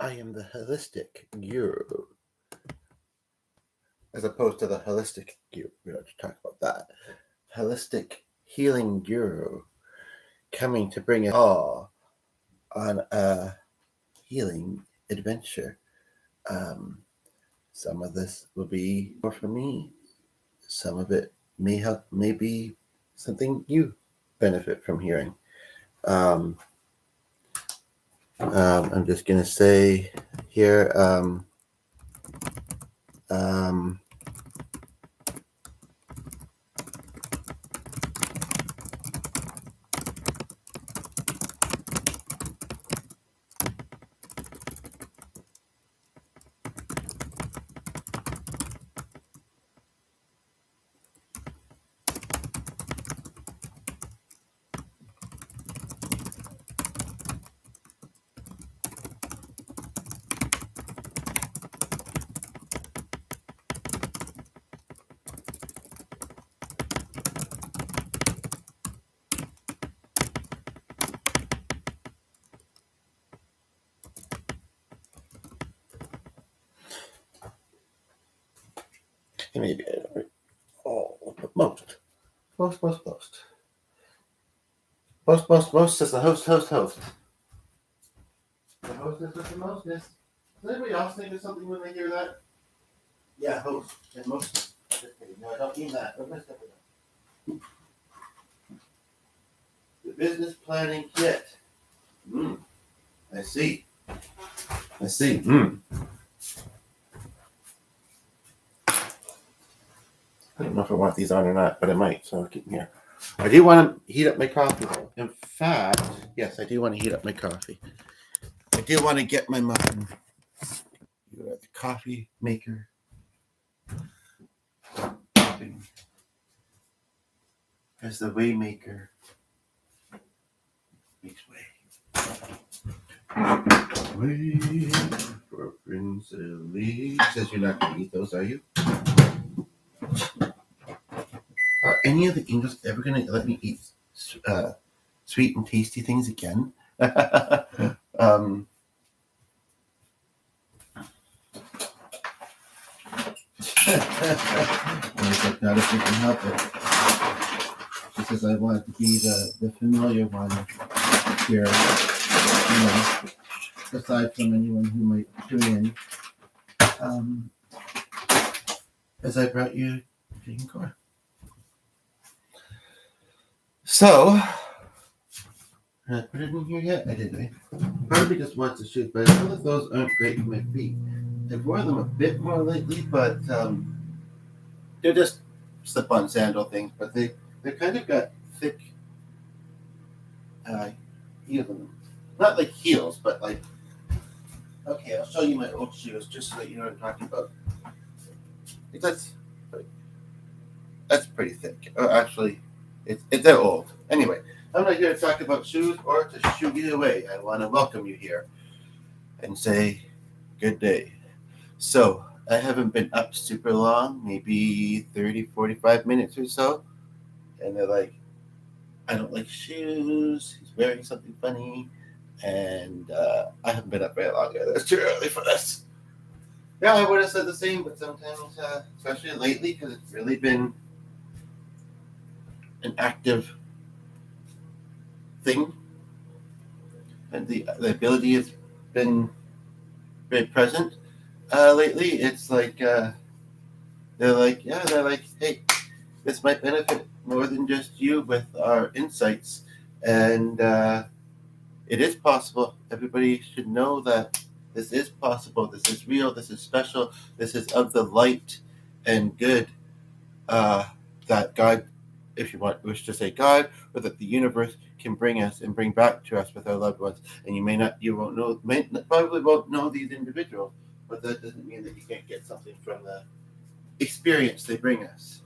I am the holistic guru, as opposed to the holistic guru. We don't talk about that. Holistic healing guru coming to bring us all on a healing adventure. Some of this will be more for me. Some of it may be something you benefit from hearing. I'm just gonna say here. Um, maybe I don't. Oh, but most is the host. The hostess with the mostness. Does anybody else think of something when they hear that? Yeah, host and mostness. No, I don't mean that. The business planning kit. I see. I don't know if I want these on or not, but I might, so I'll keep them here. I do want to heat up my coffee, though. In fact, yes, I do want to heat up my coffee. I do want to get my muffin. The coffee maker. As the way maker makes way. Way for Prince Ali. Says you're not going to eat those, are you? Are any of the angels ever going to let me eat sweet and tasty things again? Like, not if you can help it. Because I want to be the familiar one here. Aside from anyone who might tune in. As I brought you vegan core. So, did I put it in here yet? I didn't. Probably just wants to shoot, but I know that those aren't great for my feet. I've worn them a bit more lately, but they're just slip-on sandal things. But they kind of got thick heels in them. Not like heels, but like. Okay, I'll show you my old shoes just so that you know what I'm talking about. That's pretty thick. Actually, they're old. Anyway, I'm not here to talk about shoes or to shoo you away. I want to welcome you here and say good day. So, I haven't been up super long, maybe 30, 45 minutes or so. And they're like, I don't like shoes. He's wearing something funny. And I haven't been up very long either. It's too early for this. Yeah, I would have said the same, but sometimes, especially lately, because it's really been an active thing, and the ability has been very present lately. It's like they're like, hey, this might benefit more than just you with our insights, and it is possible. Everybody should know that this is possible. This is real. This is special. This is of the light and good that God, if you wish to say God, or that the universe can bring us and bring back to us with our loved ones. And probably won't know these individuals, but that doesn't mean that you can't get something from the experience they bring us.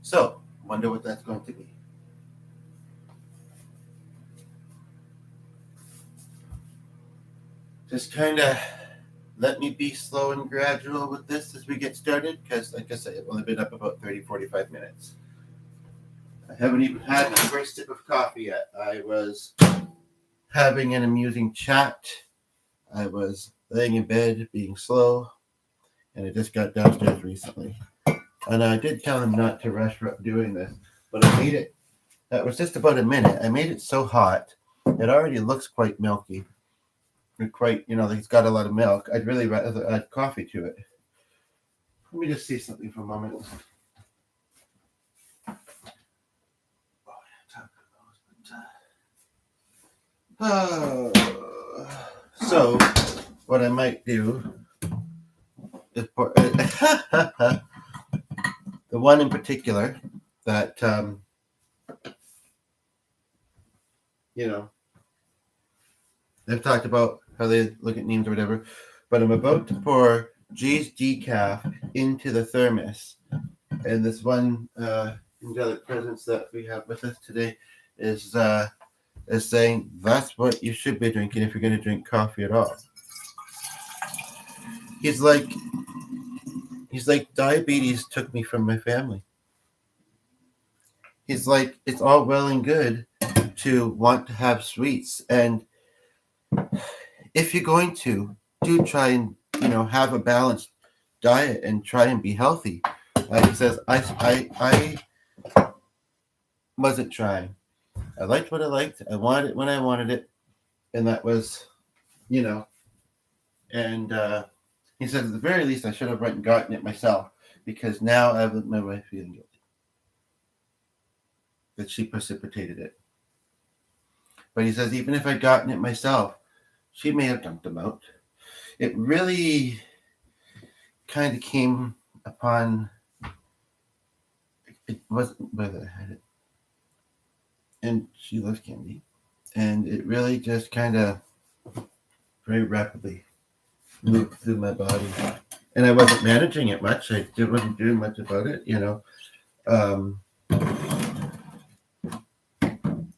So, wonder what that's going to be. Just kind of let me be slow and gradual with this as we get started, because, like I said, I've only been up about 30, 45 minutes. I haven't even had my first sip of coffee yet. I was having an amusing chat. I was laying in bed, being slow, and I just got downstairs recently. And I did tell him not to rush doing this, but I made it. That was just about a minute. I made it so hot, it already looks quite milky. Quite, like it's got a lot of milk. I'd really rather add coffee to it. Let me just see something for a moment. So, what I might do is pour, the one in particular that they've talked about how they look at names or whatever, but I'm about to pour G's decaf into the thermos, and this one angelic presence that we have with us today is saying that's what you should be drinking if you're going to drink coffee at all. He's like diabetes took me from my family. He's like, it's all well and good to want to have sweets, and if you're going to, do try and have a balanced diet and try and be healthy. Like he says, I wasn't trying. I liked what I liked. I wanted it when I wanted it, and that was, And he said, at the very least, I should have went and gotten it myself, because now I have my wife feeling guilty that she precipitated it. But he says, even if I'd gotten it myself, she may have dumped them out. It really kind of came upon, it wasn't whether I had it. And she loves candy. And it really just kind of very rapidly moved through my body. And I wasn't managing it much. I wasn't doing much about it,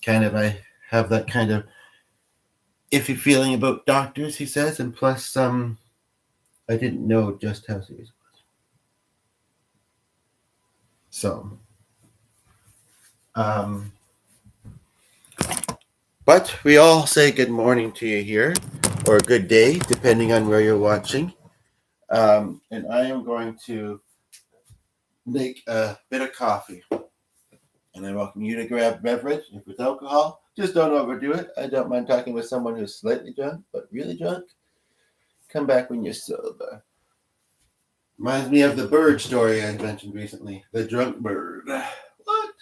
I have that kind of iffy feeling about doctors, he says, and plus I didn't know just how serious it was. So but we all say good morning to you here, or good day, depending on where you're watching. And I am going to make a bit of coffee. And I welcome you to grab a beverage. If it's alcohol, just don't overdo it. I don't mind talking with someone who's slightly drunk, but really drunk. Come back when you're sober. Reminds me of the bird story I mentioned recently. The drunk bird. What?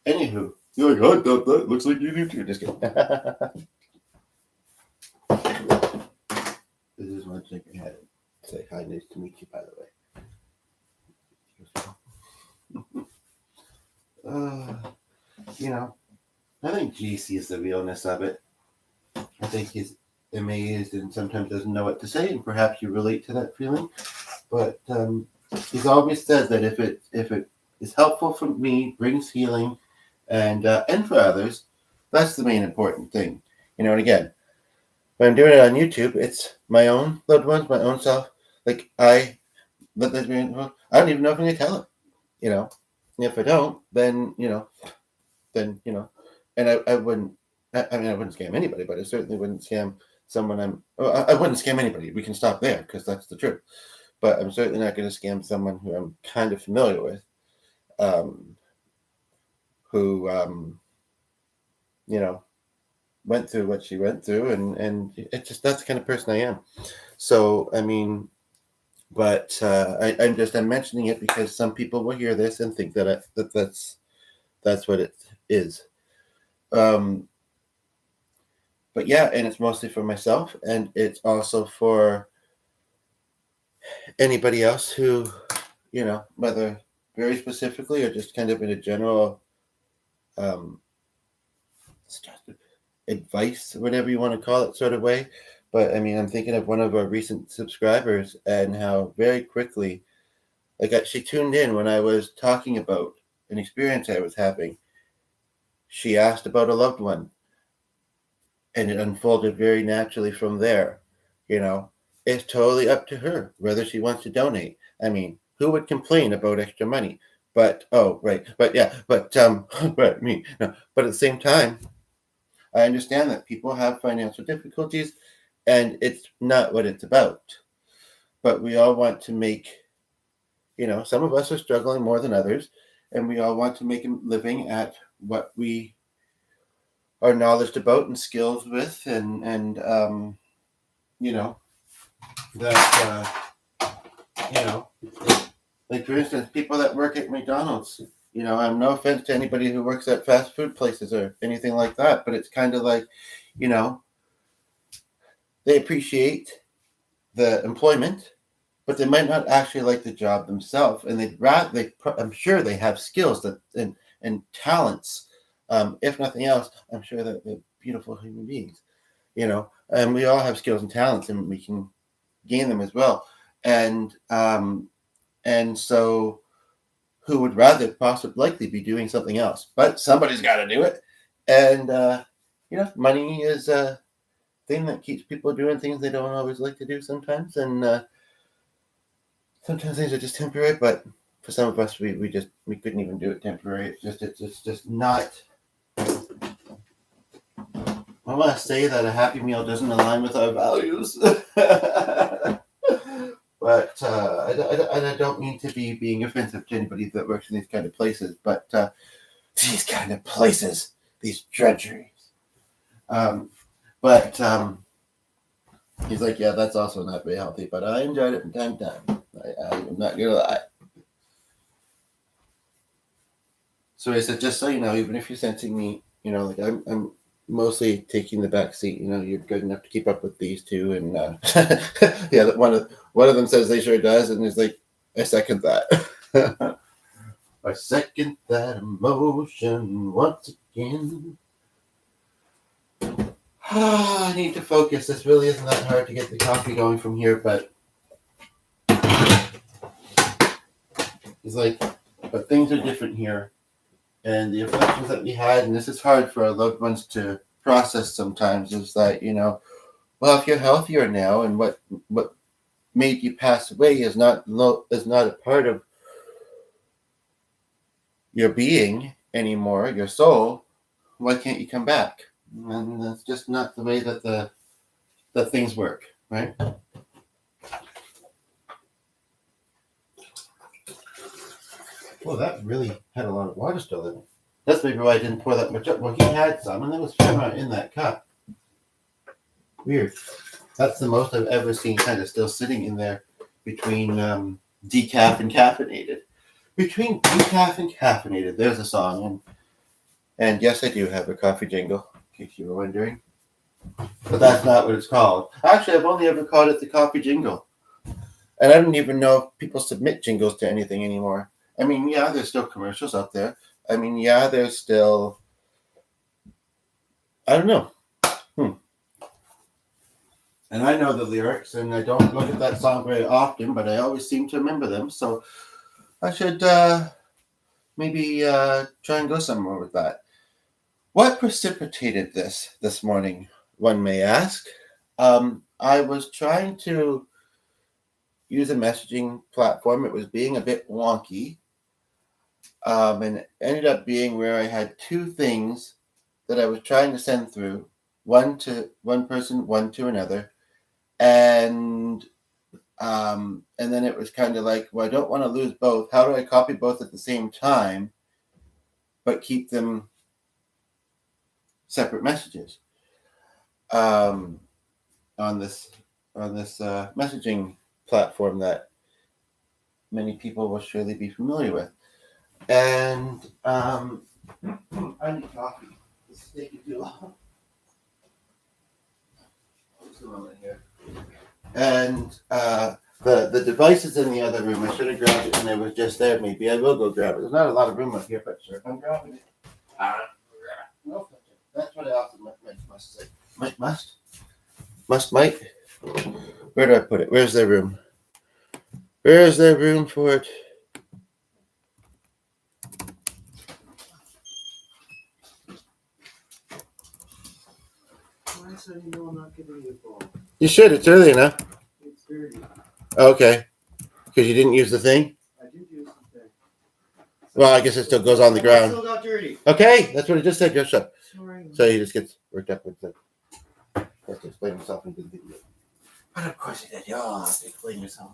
Anywho, you're like, oh, that looks like you do too. Just kidding. This is one thing I had to say hi, nice to meet you, by the way. I think G sees the realness of it. I think he's amazed and sometimes doesn't know what to say, and perhaps you relate to that feeling. But he's always said that if it is helpful for me, brings healing, and for others, that's the main important thing. And again, when I'm doing it on YouTube, it's my own loved ones, my own self. Like I don't even know if I'm going to tell him. If I don't, then and I wouldn't. I wouldn't scam anybody, but I certainly wouldn't scam someone I wouldn't scam anybody. We can stop there because that's the truth. But I'm certainly not going to scam someone who I'm kind of familiar with, who went through what she went through, and it's just that's the kind of person I am. So but I'm mentioning it because some people will hear this and think that that's what it is. But yeah, and it's mostly for myself, and it's also for anybody else who, whether very specifically or just kind of in a general advice, whatever you want to call it, sort of way. But I'm thinking of one of our recent subscribers and how very quickly, she tuned in when I was talking about an experience I was having. She asked about a loved one, and it unfolded very naturally from there, it's totally up to her whether she wants to donate. I mean, who would complain about extra money? But oh, right, but yeah, but but me, no. But at the same time, I understand that people have financial difficulties, and it's not what it's about. But we all want to make, some of us are struggling more than others, and we all want to make a living at what we are knowledge about and skills with, and you know that you know like for instance, people that work at McDonald's. I'm no offense to anybody who works at fast food places or anything like that, but it's kind of like, you know, they appreciate the employment, but they might not actually like the job themselves, and I'm sure they have skills that and talents. If nothing else, I'm sure that they're beautiful human beings. And we all have skills and talents, and we can gain them as well. And so, who would rather possibly likely be doing something else? But somebody's got to do it, and money is a thing that keeps people doing things they don't always like to do sometimes, and sometimes things are just temporary. But for some of us, we couldn't even do it temporary. It's just not. I want to say that a Happy Meal doesn't align with our values. But I don't mean to be being offensive to anybody that works in these kind of places, but these kind of places, these drudgeries. But he's like, yeah, that's also not very healthy, but I enjoyed it from time to time. I'm not going to lie. So I said, just so you know, even if you're sensing me, like I'm mostly taking the back seat. You're good enough to keep up with these two, and yeah, one of them says they sure does, and he's like, I second that. I second that emotion once again. I need to focus. This really isn't that hard to get the coffee going from here, but he's like, but things are different here. And the afflictions that we had, and this is hard for our loved ones to process sometimes, is that, well, if you're healthier now, and what made you pass away is not a part of your being anymore, your soul, why can't you come back? And that's just not the way that things work, right? Well, that really had a lot of water still in it. That's maybe why I didn't pour that much up. Well, he had some, and there was some in that cup. Weird. That's the most I've ever seen kind of still sitting in there between decaf and caffeinated. Between decaf and caffeinated, there's a song. And yes, I do have a coffee jingle, in case you were wondering. But that's not what it's called. Actually, I've only ever called it the coffee jingle. And I don't even know if people submit jingles to anything anymore. I mean, yeah, there's still commercials out there. I mean, yeah, there's still, I don't know. And I know the lyrics, and I don't look at that song very often, but I always seem to remember them. So I should maybe try and go somewhere with that. What precipitated this morning, one may ask? I was trying to use a messaging platform. It was being a bit wonky. And it ended up being where I had two things that I was trying to send through, one to one person, one to another. And then it was kind of like, well, I don't want to lose both. How do I copy both at the same time, but keep them separate messages on this messaging platform that many people will surely be familiar with. And I need coffee. This is taking too long. Just a moment here. And the device is in the other room. I should have grabbed it when it was just there. Maybe I will go grab it. There's not a lot of room up here, but sure, I'm grabbing it. No, that's what I also must say. Might. Where do I put it? Where's their room? Where's there room for it? Why is it I'm not giving you a phone? You should. It's early enough. It's Okay, because you didn't use the thing. I did use the thing. Well, I guess it still goes on the ground. It still got dirty. Okay, that's what it just said. Just shut. Sorry. So he just gets worked up with the. Has to explain himself and didn't think it. But of course he did. You all have to explain yourself.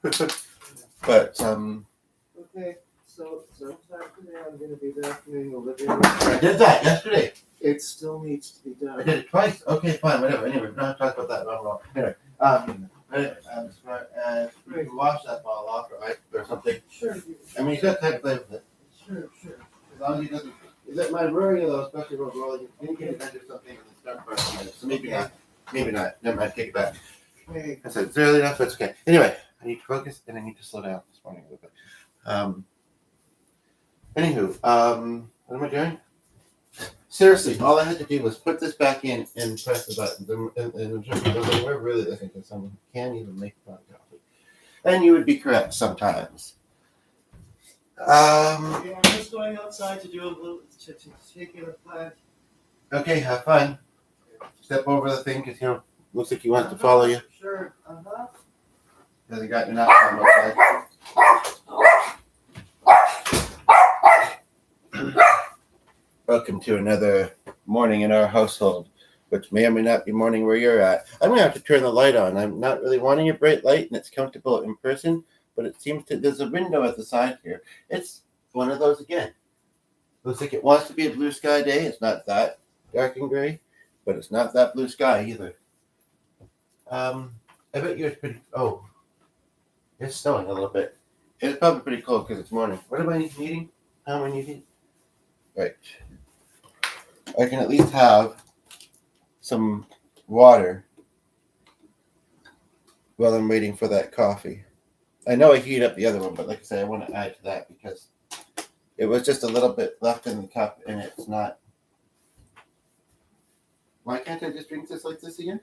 But Okay, so sometime today I'm going to be vacuuming the living room. I did that yesterday. It still needs to be I done. did it twice. Okay, fine, whatever. Anyway, we're not talking about that. Wrong. Anyway, we can wash that ball off, right, or something. Sure. I mean, he's got time to play with it. Sure. As long as he doesn't. Is that my worry though, especially about rolling? You can invent something and start brushing it. So maybe not. Maybe not. Never mind. Take it back. Okay. I said it's early enough, but it's okay. Anyway, I need to focus and I need to slow down this morning a little bit. Anywho, what am I doing? Seriously, all I had to do was put this back in and press the button. And we're really looking for someone who can even make a pot of coffee. And you would be correct sometimes. Okay, I'm just going outside to do a little to take in a plant. Okay, have fun. Step over the thing because looks like he wants to follow you. Sure. Hasn't got your nap time outside. Welcome to another morning in our household, which may or may not be morning where you're at. I'm gonna have to turn the light on. I'm not really wanting a bright light, and it's comfortable in person, but it seems to. There's a window at the side here. It's one of those again. Looks like it wants to be a blue sky day. It's not that dark and gray, but it's not that blue sky either. I bet you it's pretty. Oh, it's snowing a little bit. It's probably pretty cold because it's morning. What am I needing? How am I needing? Right. I can at least have some water while I'm waiting for that coffee. I know I heat up the other one, but like I said, I want to add to that because it was just a little bit left in the cup and it's not. Why can't I just drink this like this again?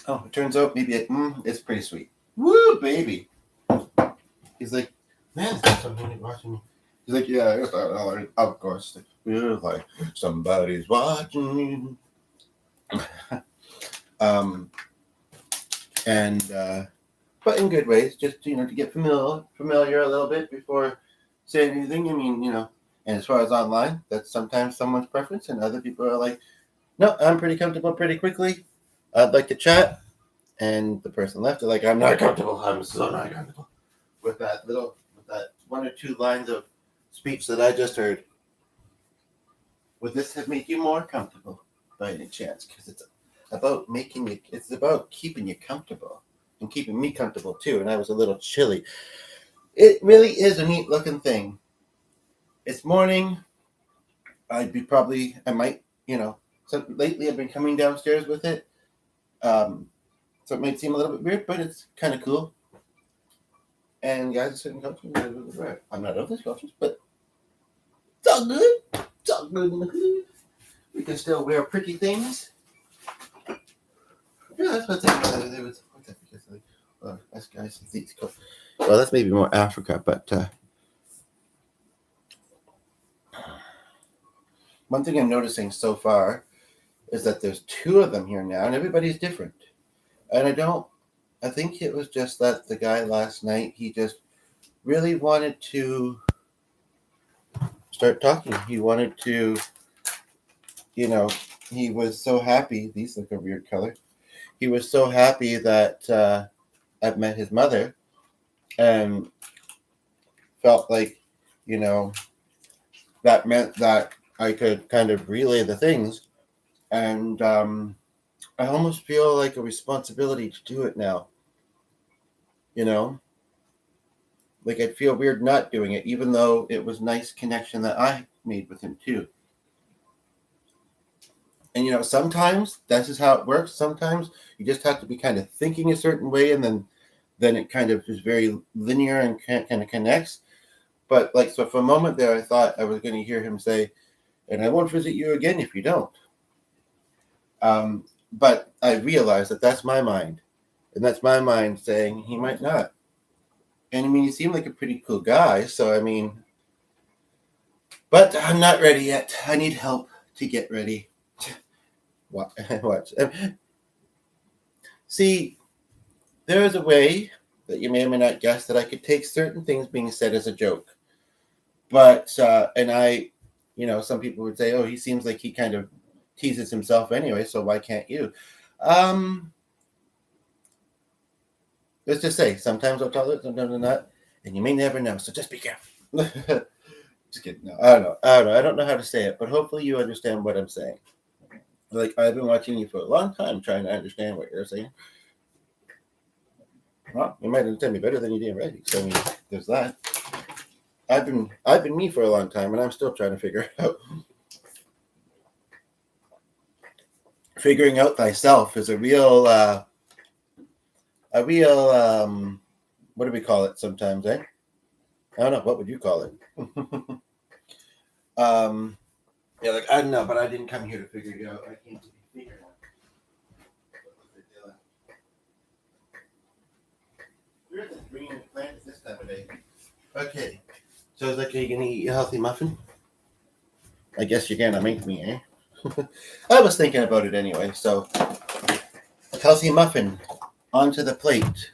Oh, it turns out maybe it's pretty sweet. Woo, baby. He's like, man, there's somebody watching me. He's like, yeah, of course. Feels like somebody's watching you. But in good ways, just to get familiar a little bit before saying anything. I mean, and as far as online, that's sometimes someone's preference, and other people are like, no, I'm pretty comfortable pretty quickly. I'd like to chat, and the person left are like, I'm not comfortable. I'm so not comfortable with that one or two lines of speech that I just heard. Would this have made you more comfortable by any chance? Because it's about it's about keeping you comfortable and keeping me comfortable too. And I was a little chilly. It really is a neat looking thing. It's morning. I might, so lately I've been coming downstairs with it. So it might seem a little bit weird, but it's kind of cool. And guys are sitting comfortable. I'm not of this culture, but it's all good. It's all good in the hood. We can still wear pretty things. Yeah, that's what they was. That's guys. Well, that's maybe more Africa, but one thing I'm noticing so far is that there's two of them here now, and everybody's different. And I think it was just that the guy last night, he just really wanted to start talking. He wanted to, he was so happy. These look a weird color. He was so happy that I've met his mother and felt like, that meant that I could kind of relay the things. And I almost feel like a responsibility to do it now. Like I'd feel weird not doing it, even though it was nice connection that I made with him too. And sometimes this is how it works. Sometimes you just have to be kind of thinking a certain way, and then it kind of is very linear and kind of connects. But so for a moment there, I thought I was going to hear him say, "And I won't visit you again if you don't." But I realized that that's my mind, and that's my mind saying he might not. And I mean, he seemed like a pretty cool guy, so I mean, but I'm not ready yet. I need help to get ready. Watch. See, there is a way that you may or may not guess that I could take certain things being said as a joke. But, and I, some people would say, oh, he seems like he kind of teases himself anyway, so why can't you? Let's just say, sometimes I'll tell it, sometimes I'm not, and you may never know, so just be careful. Just kidding. No, I don't know. I don't know how to say it, but hopefully you understand what I'm saying. Like, I've been watching you for a long time trying to understand what you're saying. Well, you might understand me better than you did already. So I mean, there's that. I've been me for a long time, and I'm still trying to figure it out. Figuring out thyself is a real what do we call it sometimes, eh? I don't know. What would you call it? Yeah, like I don't know, but I didn't come here to figure it out. I came to be figured out. Where's the green plant this time of day? Okay. So it's like, are you gonna eat a healthy muffin? I guess you're gonna make me, eh? I was thinking about it anyway. So, healthy muffin onto the plate.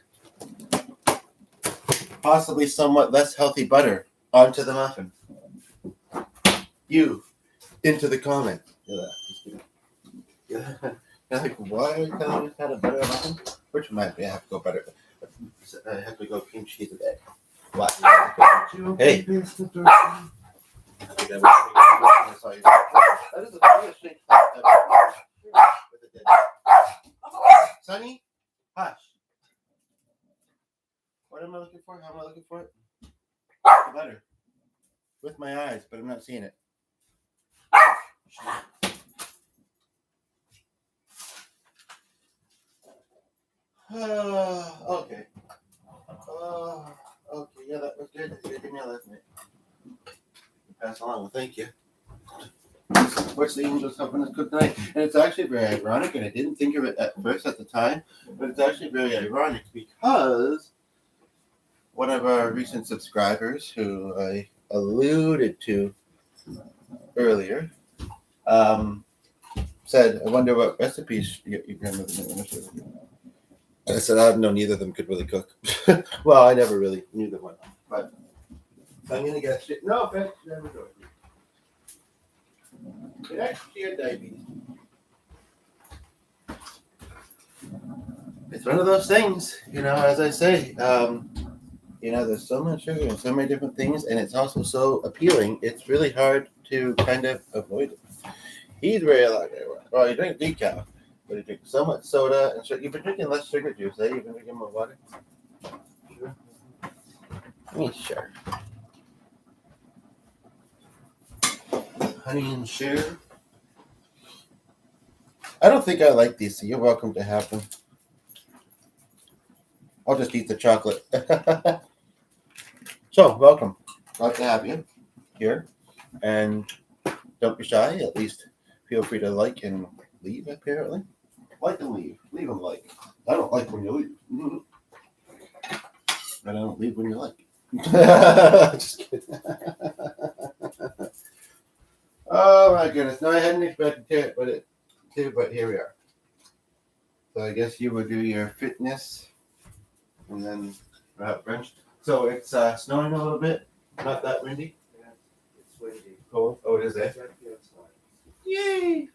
Possibly somewhat less healthy butter onto the muffin. You into the comments. Yeah. Like, why are you telling us how to butter a muffin? Which reminds me, I have to go butter. I have to go cream cheese a day. What? Hey. That is a real strange thing. Sonny, hush. What am I looking for? How am I looking for it? The butter. With my eyes, but I'm not seeing it. Okay. Okay, yeah, that was good. You did nail that, mate. Pass along. Well, thank you. What's the angels helping us cook tonight? And it's actually very ironic, and I didn't think of it at first at the time, but it's actually very ironic because one of our recent subscribers, who I alluded to earlier, said, I wonder what recipes your grandmother might want to share with you. I said, I know neither of them could really cook. Well, I never really knew the one. But I'm going to get shit. No, offense, never do it. It actually had diabetes. It's one of those things, as I say, there's so much sugar and so many different things, and it's also so appealing, it's really hard to kind of avoid it. He's very like, well, you drink decaf, but you drink so much soda and sugar. You've been drinking less sugar juice, eh? You've been drinking more water? Sure. Sure. Honey and sugar. I don't think I like these, so you're welcome to have them. I'll just eat the chocolate. So, welcome. Glad to have you here. And don't be shy. At least feel free to like and leave, apparently. Like and leave. Leave and like. I don't like when you leave. But I don't leave when you like. Just kidding. Oh, my goodness. No, I hadn't expected it, but here we are. So I guess you would do your fitness and then perhaps brunch. So it's snowing a little bit, not that windy. Yeah, it's windy. Cold. Oh, it is, eh? It's empty outside. Yay!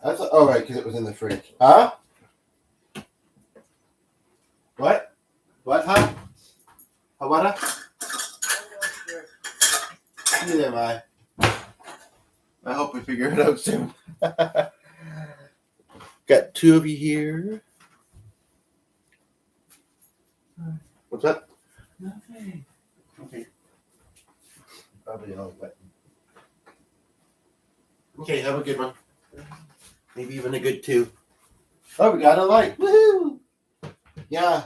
That's right, because it was in the fridge. Huh? What? What? Huh? What? Neither am I. I hope we figure it out soon. Got two of you here. What's up? Nothing. Okay. Probably all wet. Okay, have a good one. Maybe even a good two. Oh, we got a light. Woohoo! Yeah,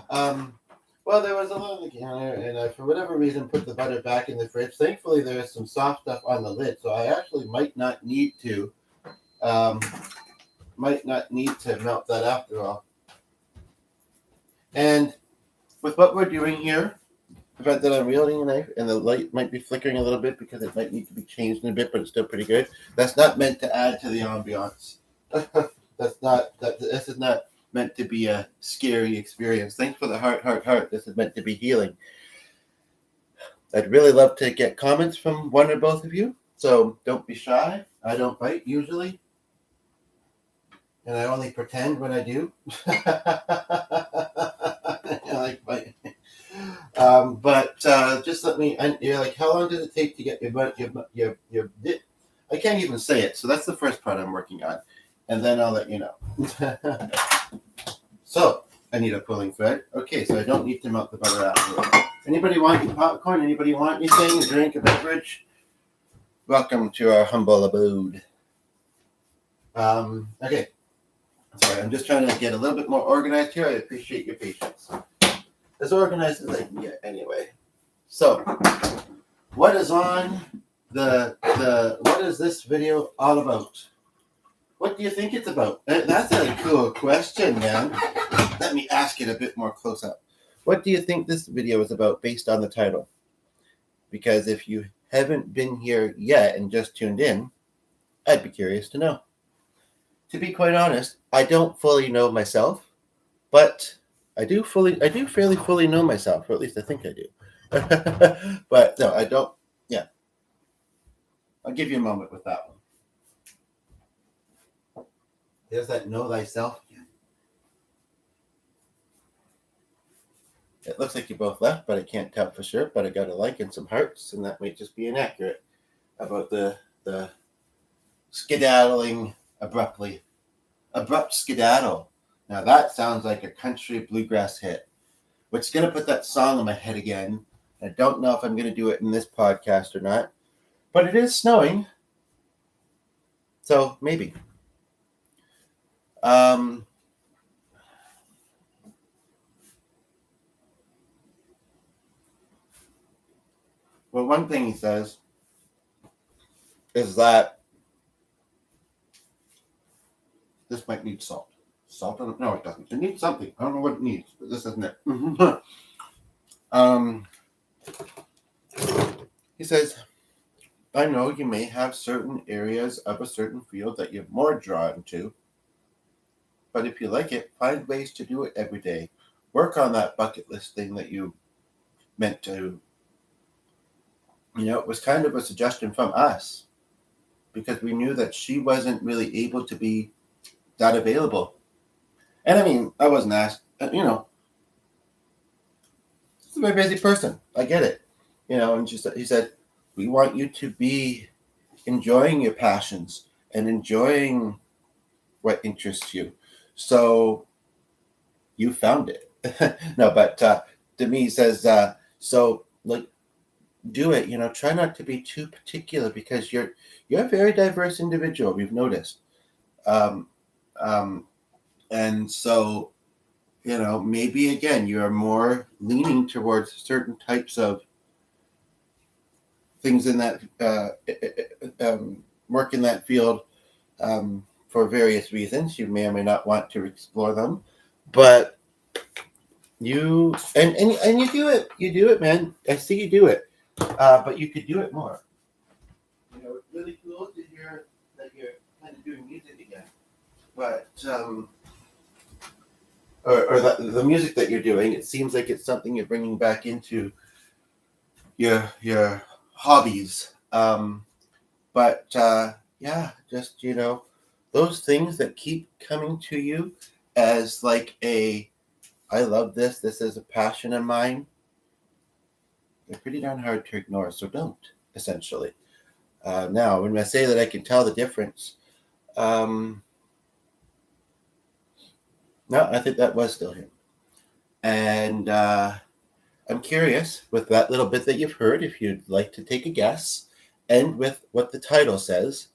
well, there was a lot on the counter, and I, for whatever reason, put the butter back in the fridge. Thankfully, there is some soft stuff on the lid, so I actually might not need to melt that after all. And with what we're doing here, the fact that I'm wielding a knife and the light might be flickering a little bit because it might need to be changed in a bit, but it's still pretty good. That's not meant to add to the ambiance. This is not meant to be a scary experience. Thanks for the heart. This is meant to be healing. I'd really love to get comments from one or both of you. So don't be shy. I don't bite usually. And I only pretend when I do. I like biting. But just let me. And you're like, how long does it take to get your I can't even say it. So that's the first part I'm working on, and then I'll let you know. So I need a pulling thread. Okay, so I don't need to melt the butter afterwards. Anybody want any popcorn? Anybody want anything? A drink, a beverage? Welcome to our humble abode. Okay. Sorry, I'm just trying to get a little bit more organized here. I appreciate your patience. As organized as I can get, anyway. So, what is on what is this video all about? What do you think it's about? That's a cool question, man. Let me ask it a bit more close up. What do you think this video is about based on the title? Because if you haven't been here yet and just tuned in, I'd be curious to know. To be quite honest, I don't fully know myself, but I do fairly fully know myself, or at least I think I do. But no, I don't. Yeah. I'll give you a moment with that one. There's that know thyself again. It looks like you both left, but I can't tell for sure. But I got a like and some hearts, and that might just be inaccurate about the skedaddling abruptly. Abrupt skedaddle. Now that sounds like a country bluegrass hit. Which is going to put that song in my head again. I don't know if I'm going to do it in this podcast or not. But it is snowing. So maybe. Well, one thing he says is that this might need salt. Salt? No, it doesn't. It needs something. I don't know what it needs, but this isn't it. He says, I know you may have certain areas of a certain field that you're more drawn to, but if you like it, find ways to do it every day. Work on that bucket list thing that you meant to. It was kind of a suggestion from us because we knew that she wasn't really able to be that available. And I mean, I wasn't asked, she's a very busy person. I get it. And he said, we want you to be enjoying your passions and enjoying what interests you. So you found it. No, but to me, he says, so like, do it, try not to be too particular because you're a very diverse individual. We've noticed. And so, maybe again, you're more leaning towards certain types of things in that work in that field for various reasons. You may or may not want to explore them, but you and you do it. You do it, man. I see you do it, but you could do it more. It's really cool to hear that you're kind of doing music again, but or the music that you're doing. It seems like it's something you're bringing back into your hobbies. But yeah, just those things that keep coming to you as like I love this. This is a passion of mine. They're pretty darn hard to ignore, so don't. Essentially. Now, when I say that I can tell the difference, no, I think that was still him. And I'm curious with that little bit that you've heard, if you'd like to take a guess, and with what the title says.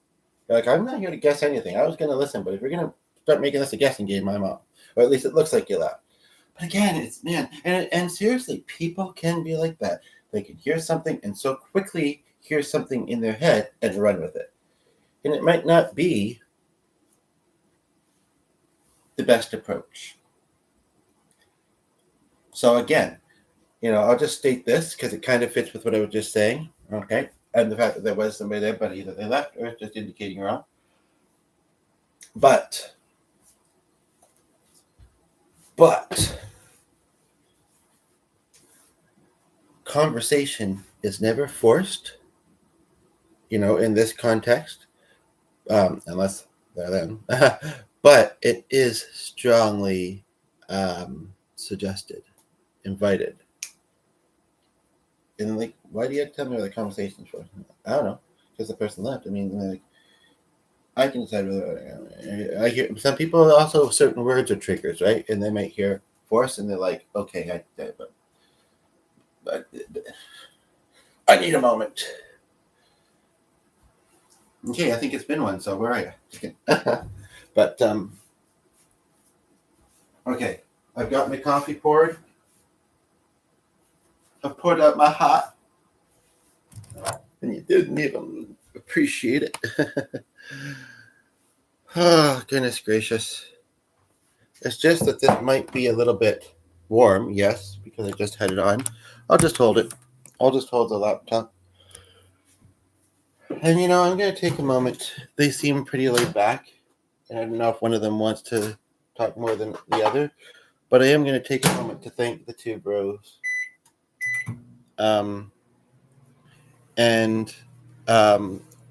Like, I'm not here to guess anything. I was going to listen, but if you're going to start making this a guessing game, I'm out. Or at least it looks like you'll out. But again, it's, man, and seriously, people can be like that. They can hear something and so quickly hear something in their head and run with it. And it might not be the best approach. So again, I'll just state this because it kind of fits with what I was just saying. Okay. And the fact that there was somebody there, but either they left or it's just indicating wrong. But conversation is never forced, in this context, unless they're them. But it is strongly suggested, invited. And like, why do you have to tell me where the conversation's for? I don't know, because the person left. I mean, like, I can decide whether I hear some people also certain words are triggers, right? And they might hear force, and they're like, okay, but I need a moment. Okay, I think it's been one. So where are you? But okay, I've got my coffee poured. I've poured out my hot, and you didn't even appreciate it. Oh, goodness gracious. It's just that this might be a little bit warm, yes, because I just had it on. I'll just hold it. I'll just hold the laptop. And I'm going to take a moment. They seem pretty laid back. And I don't know if one of them wants to talk more than the other. But I am going to take a moment to thank the two bros. And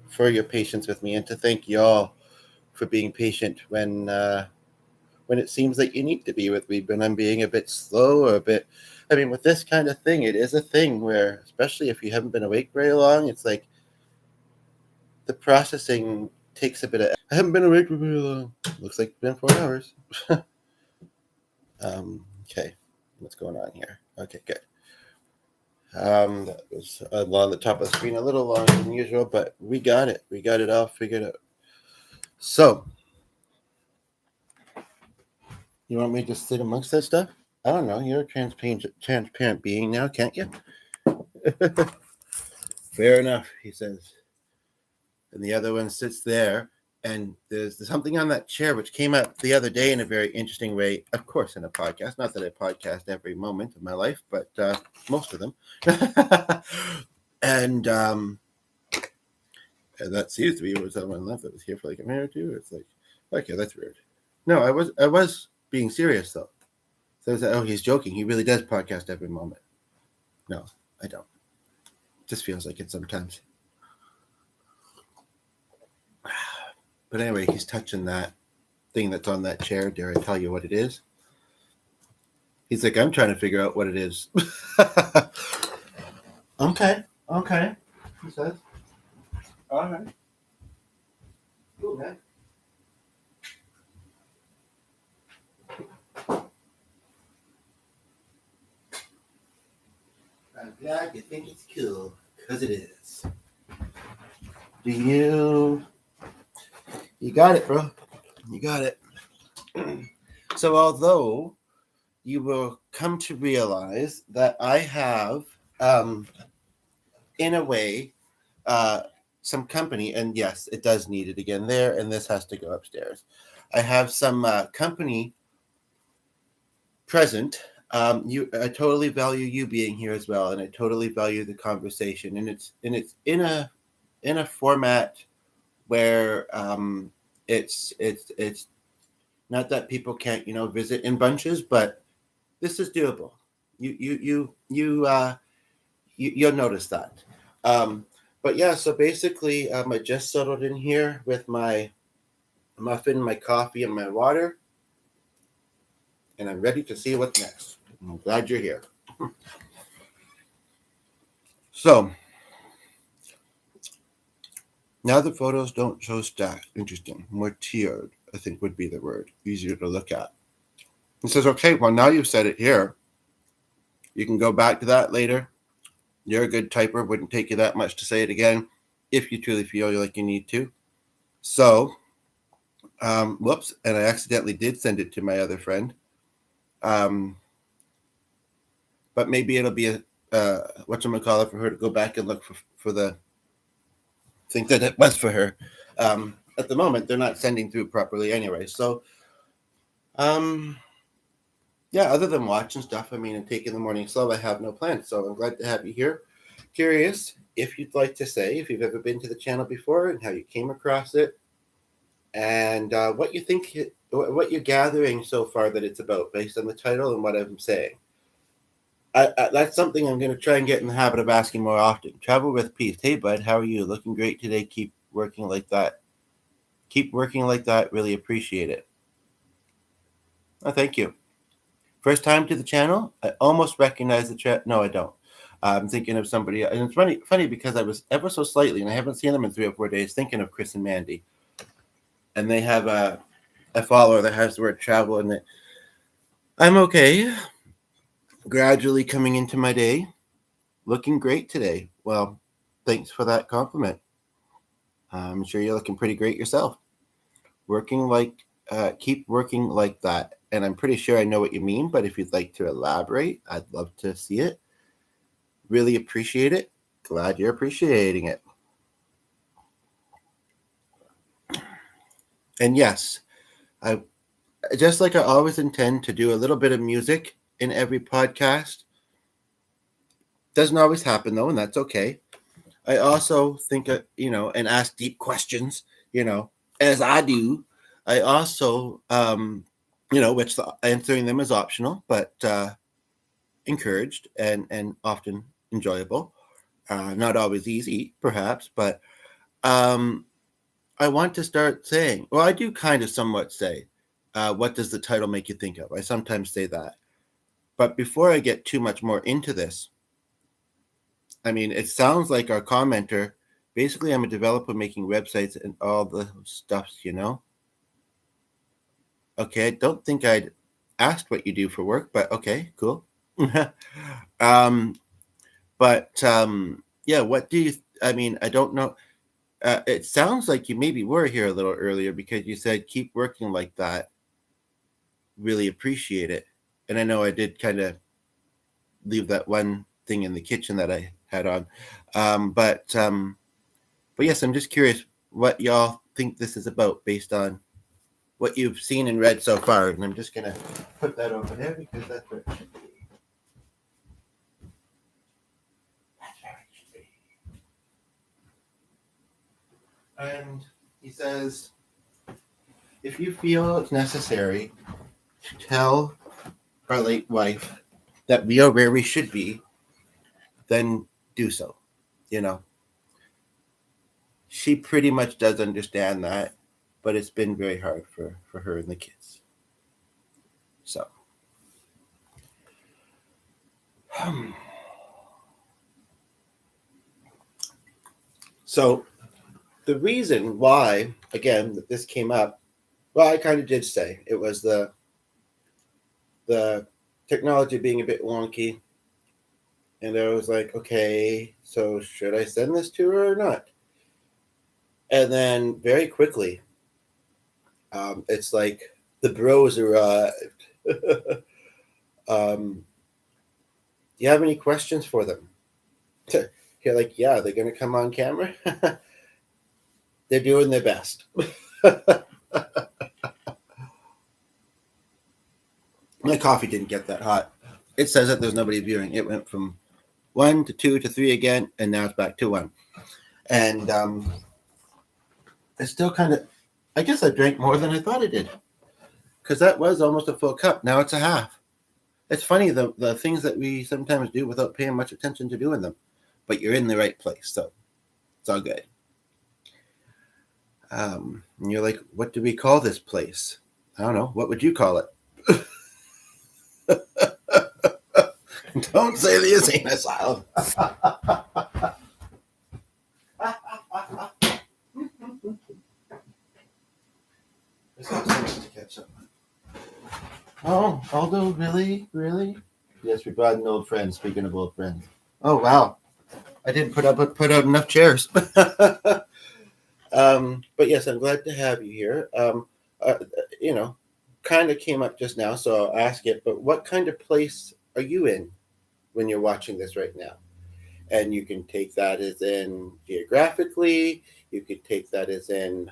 for your patience with me, and to thank y'all for being patient when it seems like you need to be with me, when I'm being a bit slow or a bit. I mean, with this kind of thing, it is a thing where, especially if you haven't been awake very long, it's like the processing takes a bit of. I haven't been awake for very long. Looks like it's been 4 hours. Okay, what's going on here? Okay, good. That was along the top of the screen, a little longer than usual, but we got it. We got it all figured out. So, you want me to just sit amongst that stuff? I don't know. You're a transparent being now, can't you? Fair enough, he says. And the other one sits there, and there's something on that chair which came up the other day in a very interesting way. Of course, in a podcast. Not that I podcast every moment of my life, but most of them. and that seems to be what someone left that was here for like a minute or two. It's like, okay, that's weird. No, I was being serious though. So I said, oh, he's joking. He really does podcast every moment. No, I don't. It just feels like it sometimes. But anyway, he's touching that thing that's on that chair. Dare I tell you what it is? He's like, I'm trying to figure out what it is. Okay, he says. All right. Cool, man. I'm glad you think it's cool, because it is. You got it, bro. You got it. So although you will come to realize that I have, in a way, some company, and yes, it does need it again there, and this has to go upstairs. I have some company present. I totally value you being here as well, and I totally value the conversation, and it's in a format where it's not that people can't visit in bunches, but this is doable. You'll notice that. But yeah, so basically, I just settled in here with my muffin, my coffee, and my water, and I'm ready to see what's next. I'm glad you're here. So now the photos don't show stacked. Interesting. More tiered, I think would be the word. Easier to look at. It says, okay, well, now you've said it here. You can go back to that later. You're a good typer. Wouldn't take you that much to say it again if you truly feel like you need to. So, whoops, and I accidentally did send it to my other friend. But maybe it'll be a whatchamacallit for her to go back and look for the thing that it was for her. At the moment, they're not sending through properly anyway. So, yeah, other than watching stuff, I mean, and taking the morning slow, I have no plans. So I'm glad to have you here. Curious if you'd like to say if you've ever been to the channel before and how you came across it, and what you think, what you're gathering so far that it's about based on the title and what I'm saying. That's something I'm going to try and get in the habit of asking more often. Travel with peace. Hey, bud, how are you? Looking great today. Keep working like that. Keep working like that. Really appreciate it. Oh, thank you. First time to the channel. I almost recognize the chat. No, I don't. I'm thinking of somebody, and it's funny because I was ever so slightly, and I haven't seen them in 3 or 4 days, thinking of Chris and Mandy. And they have a follower that has the word travel in it. I'm okay. Gradually coming into my day. Looking great today. Well, thanks for that compliment. I'm sure you're looking pretty great yourself. Keep working like that. And I'm pretty sure I know what you mean, but if you'd like to elaborate, I'd love to see it. Really appreciate it. Glad you're appreciating it. And yes, I just like I always intend to do a little bit of music in every podcast. Doesn't always happen though, and that's okay. I also think, and ask deep questions, as I do. I also, which answering them is optional, but encouraged and often enjoyable. Not always easy, perhaps, but I want to start saying, well, I do kind of somewhat say, what does the title make you think of? I sometimes say that. But before I get too much more into this, I mean, it sounds like our commenter, basically, I'm a developer making websites and all the stuff. Okay, I don't think I'd asked what you do for work, but okay, cool. um, yeah, what do you, I mean, I don't know. It sounds like you maybe were here a little earlier because you said keep working like that. Really appreciate it. And I know I did kind of leave that one thing in the kitchen that I had on. But yes, I'm just curious what y'all think this is about based on what you've seen and read so far. And I'm just going to put that over there because that's where it should be. That's where it should be. And he says, if you feel it's necessary to tell our late wife that we are where we should be, then do so. You know, she pretty much does understand that, but it's been very hard for her and the kids. So, so the reason why, again, that this came up, well, I kind of did say it was the technology being a bit wonky, and I was like, okay, so should I send this to her or not? And then very quickly, it's like the bros arrived. Do you have any questions for them? You're like, yeah, they're going to come on camera. They're doing their best. My coffee didn't get that hot. It says that there's nobody viewing. It went from 1 to 2 to 3 again, and now it's back to 1. And it's still kind of, I guess I drank more than I thought I did. Because that was almost a full cup. Now it's a half. It's funny, the things that we sometimes do without paying much attention to doing them. But you're in the right place, so it's all good. And you're like, what do we call this place? I don't know. What would you call it? Don't say the insane asylum. There's so much to catch up. Oh, Aldo, really? Yes, we brought an old friend. Speaking of old friends. Oh wow, I didn't put out enough chairs. But yes, I'm glad to have you here. You know, kind of came up just now, so I'll ask it. But what kind of place are you in when you're watching this right now? And you can take that as in geographically. You could take that as in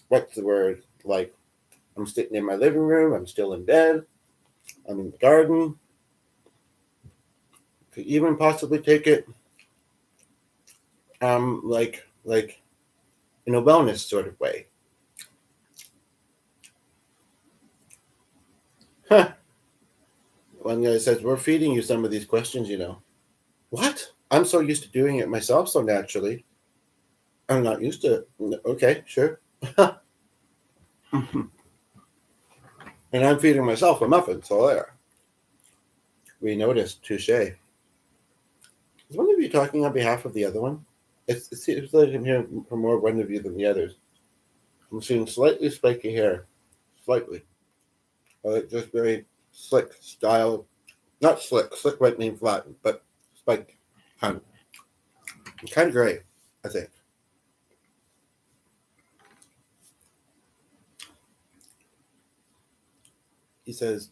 what's the word? Like I'm sitting in my living room. I'm still in bed. I'm in the garden. Could even possibly take it like in a wellness sort of way. Huh. One guy says, "We're feeding you some of these questions, you know." What? I'm so used to doing it myself so naturally. I'm not used to it. Okay, sure. And I'm feeding myself a muffin, so there. We noticed. Touche. Is one of you talking on behalf of the other one? It seems like I'm hearing from more one of you than the others. I'm seeing slightly spiky hair. Slightly. Like just very slick style. Not slick. Slick might mean flattened, but spiked. Kind kind of gray, I think. He says,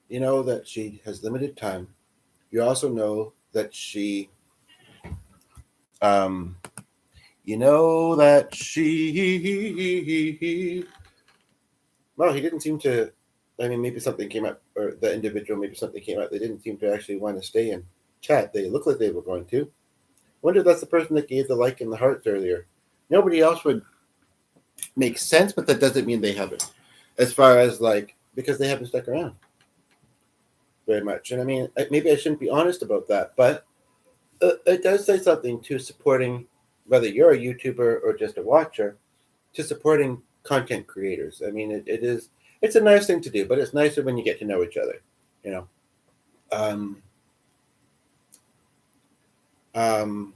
"You know that she has limited time. You also know that um, you know that she, well, he didn't seem to, I mean, maybe something came up, or the individual, maybe something came up. They didn't seem to actually want to stay and chat. They looked like they were going to. Wonder if that's the person that gave the like and the hearts earlier. Nobody else would make sense, but that doesn't mean they haven't. As far as like, because they haven't stuck around very much. And I mean, maybe I shouldn't be honest about that, but it does say something to supporting, whether you're a YouTuber or just a watcher, to supporting content creators. I mean, it's a nice thing to do, but it's nicer when you get to know each other, you know. Um, um,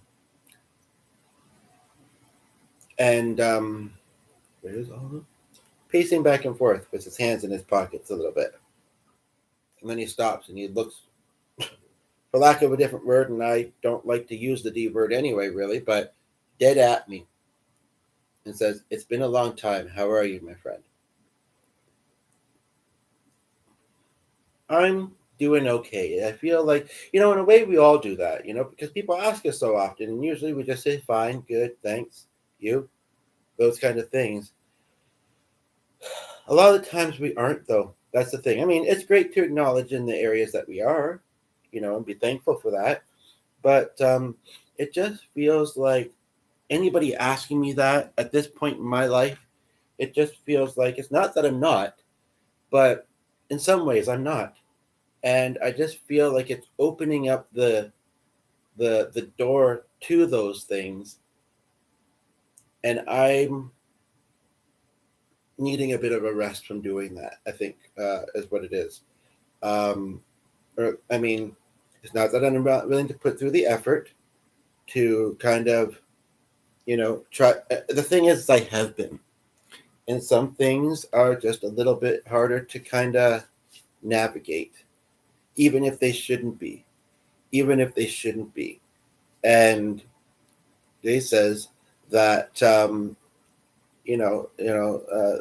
and where's all the pacing back and forth with his hands in his pockets a little bit, and then he stops and he looks, for lack of a different word, and I don't like to use the D word anyway, really, but dead at me, and says, "It's been a long time. How are you, my friend?" I'm doing okay. I feel like, in a way we all do that, because people ask us so often, and usually we just say, fine, good, thanks, you, those kind of things. A lot of the times we aren't, though. That's the thing. I mean, it's great to acknowledge in the areas that we are, and be thankful for that. But it just feels like anybody asking me that at this point in my life, it just feels like it's not that I'm not, but in some ways I'm not. And I just feel like it's opening up the door to those things, and I'm needing a bit of a rest from doing that. I think is what it is. Um, or I mean, it's not that I'm not willing to put through the effort to kind of try. The thing is, I have been, and some things are just a little bit harder to kind of navigate, even if they shouldn't be, even if they shouldn't be. And Jay says that the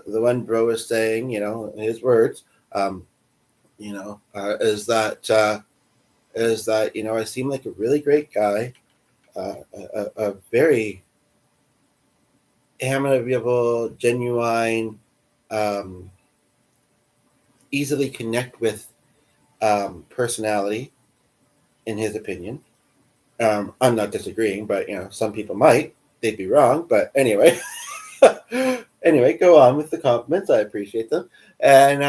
one bro is saying, his words, is that I seem like a really great guy, a very amiable, genuine, um, easily connect with personality, in his opinion. I'm not disagreeing, but some people might. They'd be wrong, but anyway. Anyway, go on with the compliments. I appreciate them, and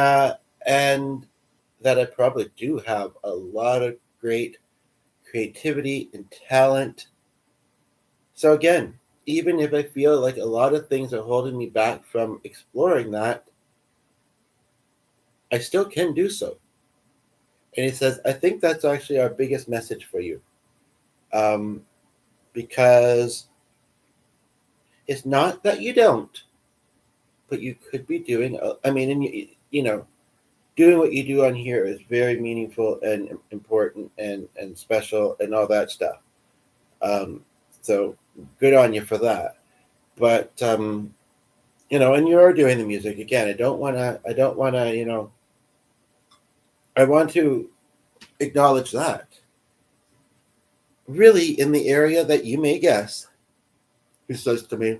that I probably do have a lot of great creativity and talent. So again, even if I feel like a lot of things are holding me back from exploring that, I still can do so. And he says, I think that's actually our biggest message for you, um, because it's not that you don't, but you could be doing. I mean, and doing what you do on here is very meaningful and important and special and all that stuff. Um, so good on you for that. But and you are doing the music again. I don't want to. I want to acknowledge that. Really, in the area that you may guess, he says to me,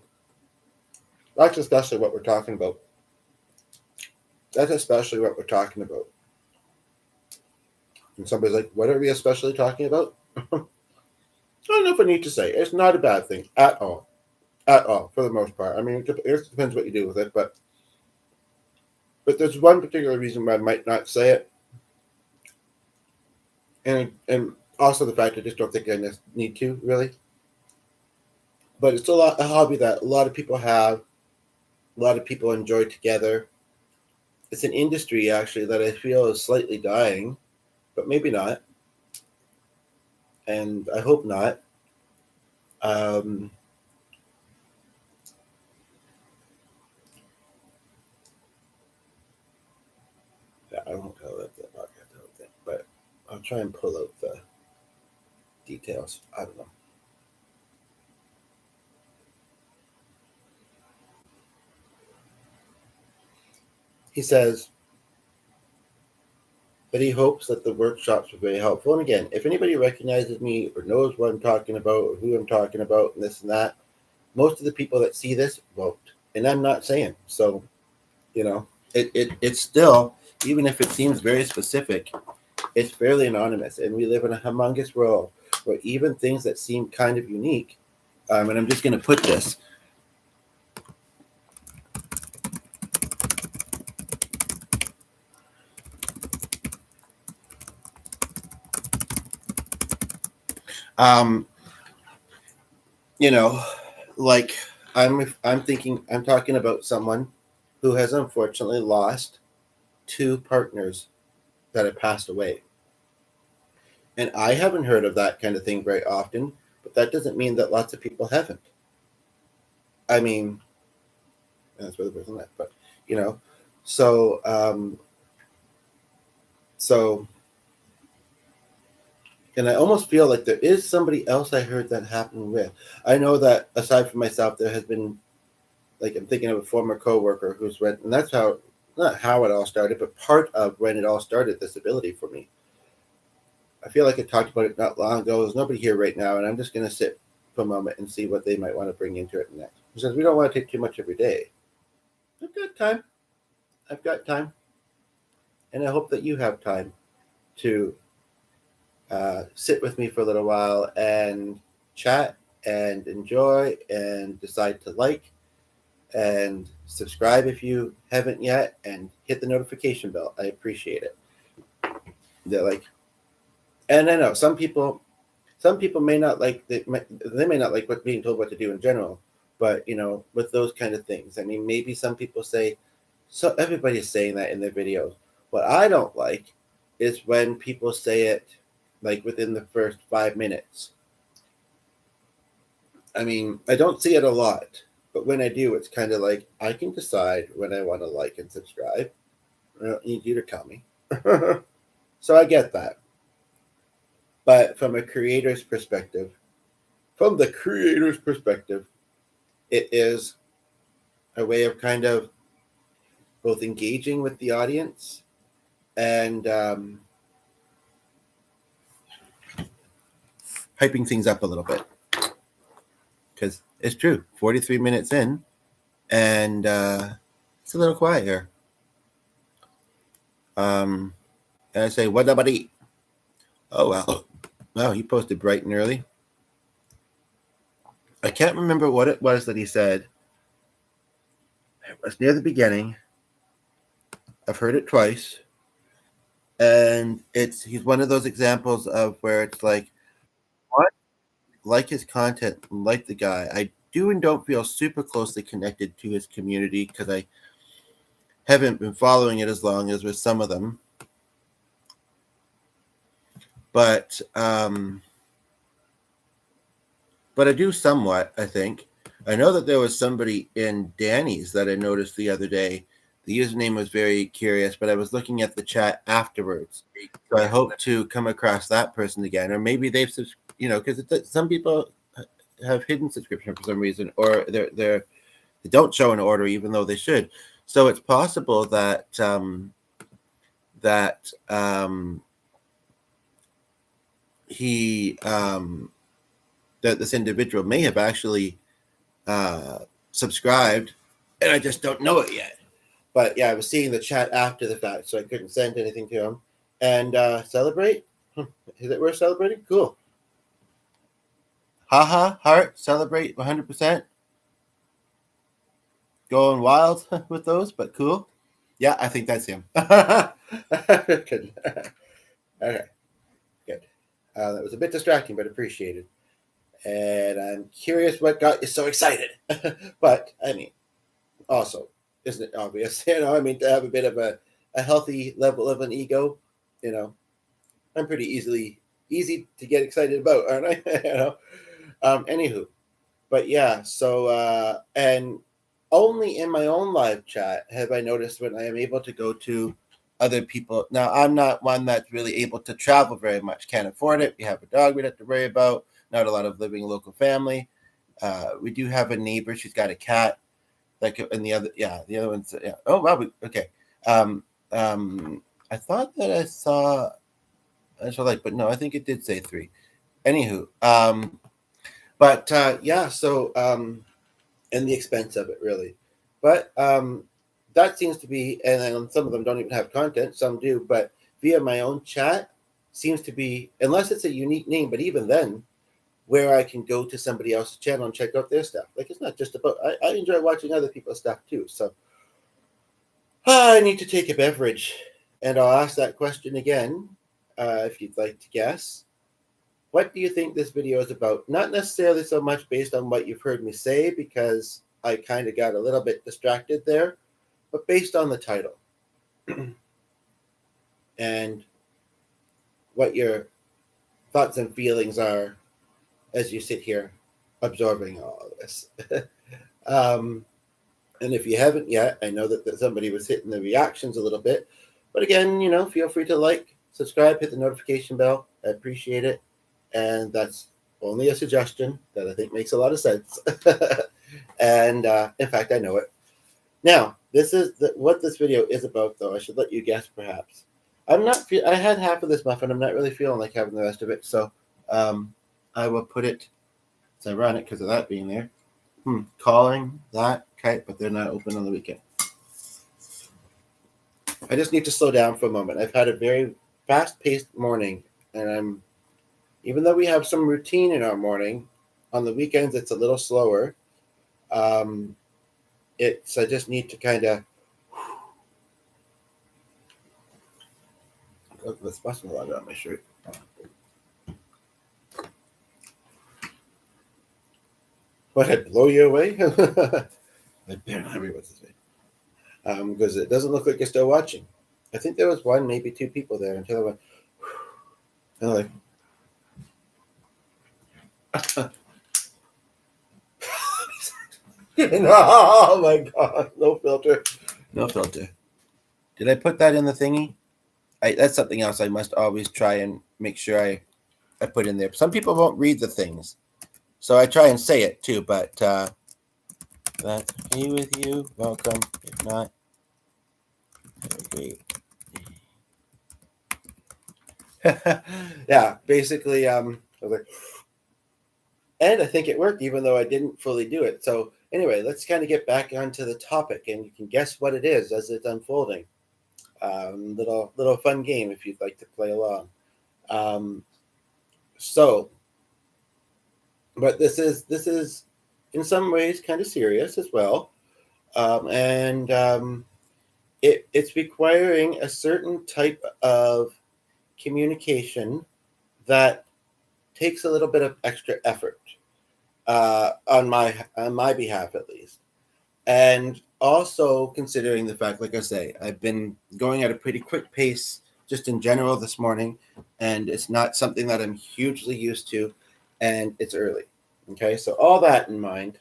that's especially what we're talking about. That's especially what we're talking about. And somebody's like, what are we especially talking about? I don't know if I need to say. It's not a bad thing at all. At all, for the most part. I mean, it depends what you do with it, but there's one particular reason why I might not say it, and also the fact I just don't think I need to really. But it's a hobby that a lot of people have, a lot of people enjoy together. It's an industry actually that I feel is slightly dying, but maybe not, and I hope not. Um, yeah, I won't tell that podcast the whole thing, but I'll try and pull out the details. I don't know. He says that he hopes that the workshops were very helpful. And again, if anybody recognizes me or knows what I'm talking about or who I'm talking about and this and that, most of the people that see this won't. And I'm not saying. So, it's still, even if it seems very specific, it's fairly anonymous. And we live in a humongous world where even things that seem kind of unique, and I'm just going to put this. Um, like I'm talking about someone who has unfortunately lost two partners that have passed away. And I haven't heard of that kind of thing very often, but that doesn't mean that lots of people haven't. I mean, that's where the person left, but so so and I almost feel like there is somebody else I heard that happened with. I know that aside from myself, there has been, like, I'm thinking of a former coworker who's went, and that's how, not how it all started, but part of when it all started, this ability for me. I feel like I talked about it not long ago. There's nobody here right now, and I'm just going to sit for a moment and see what they might want to bring into it next. Because we don't want to take too much every day. I've got time. I've got time. And I hope that you have time to sit with me for a little while and chat and enjoy and decide to like and subscribe if you haven't yet and hit the notification bell. I appreciate it. They're like, and I know some people may not like they may not like what being told what to do in general, but with those kind of things, I mean, maybe some people say, so everybody's saying that in their videos. What I don't like is when people say it like within the first 5 minutes. I mean, I don't see it a lot, but when I do, it's kind of like I can decide when I want to like and subscribe. I don't need you to tell me. So I get that. But from the creator's perspective, it is a way of kind of both engaging with the audience and hyping things up a little bit. Because it's true, 43 minutes in, and it's a little quiet here. And I say, what about eat? Oh, well, he posted bright and early. I can't remember what it was that he said. It was near the beginning. I've heard it twice. And he's one of those examples of where it's like, what? Like his content, like the guy. I do and don't feel super closely connected to his community because I haven't been following it as long as with some of them. But I do somewhat, I think. I know that there was somebody in Danny's that I noticed the other day. The username was very curious, but I was looking at the chat afterwards. So I hope to come across that person again. Or maybe they've, because some people have hidden subscription for some reason, or they don't show an order even though they should. So it's possible that that this individual may have actually subscribed, and I just don't know it yet. But yeah, I was seeing the chat after the fact, so I couldn't send anything to him. and celebrate. Is it worth celebrating? Cool. Haha, heart, celebrate 100%. Going wild with those, but cool. Yeah, I think that's him. Good. Okay, good. That was a bit distracting, but appreciated. And I'm curious what got you so excited. But, I mean, also, isn't it obvious? I mean, to have a bit of a healthy level of an ego, I'm pretty easy to get excited about, aren't I? Anywho, but yeah, so and only in my own live chat have I noticed when I am able to go to other people. Now, I'm not one that's really able to travel very much, can't afford it. We have a dog we'd have to worry about, not a lot of living local family. We do have a neighbor, she's got a cat. Like, and the other one's, yeah. Oh, wow, okay. Um, I thought that I saw like, but no, I think it did say 3. Anywho, but yeah, so and the expense of it really, but that seems to be, and then some of them don't even have content, some do, but via my own chat seems to be, unless it's a unique name, but even then, where I can go to somebody else's channel and check out their stuff. Like, it's not just about, I enjoy watching other people's stuff too. So I need to take a beverage, and I'll ask that question again, if you'd like to guess. What do you think this video is about? Not necessarily so much based on what you've heard me say, because I kind of got a little bit distracted there, but based on the title and what your thoughts and feelings are as you sit here absorbing all of this. And if you haven't yet, I know that somebody was hitting the reactions a little bit, but again, feel free to like, subscribe, hit the notification bell. I appreciate it. And that's only a suggestion that I think makes a lot of sense. And in fact, I know it. Now, this is what this video is about, though. I should let you guess, perhaps. I had half of this muffin. I'm not really feeling like having the rest of it, so I will put it. It's ironic because of that being there. Calling that kite, but they're not open on the weekend. I just need to slow down for a moment. I've had a very fast-paced morning, and even though we have some routine in our morning, on the weekends it's a little slower. I just need to kind of this busting a lot on my shirt. What, I'd blow you away? I better not read what's this way. Because it doesn't look like you're still watching. I think there was one, maybe 2 people there until I went, and I'm like, oh my god, no filter. No filter. Did I put that in the thingy? That's something else I must always try and make sure I put in there. Some people won't read the things, so I try and say it too, but that's okay with you. Welcome. If not, great. Yeah, basically, I was like, and I think it worked, even though I didn't fully do it. So anyway, let's kind of get back onto the topic, and you can guess what it is as it's unfolding. Little fun game if you'd like to play along. But this is in some ways kind of serious as well, and it's requiring a certain type of communication that takes a little bit of extra effort on my behalf, at least. And also considering the fact, like I say, I've been going at a pretty quick pace just in general this morning, and it's not something that I'm hugely used to, and it's early. Okay, so all that in mind,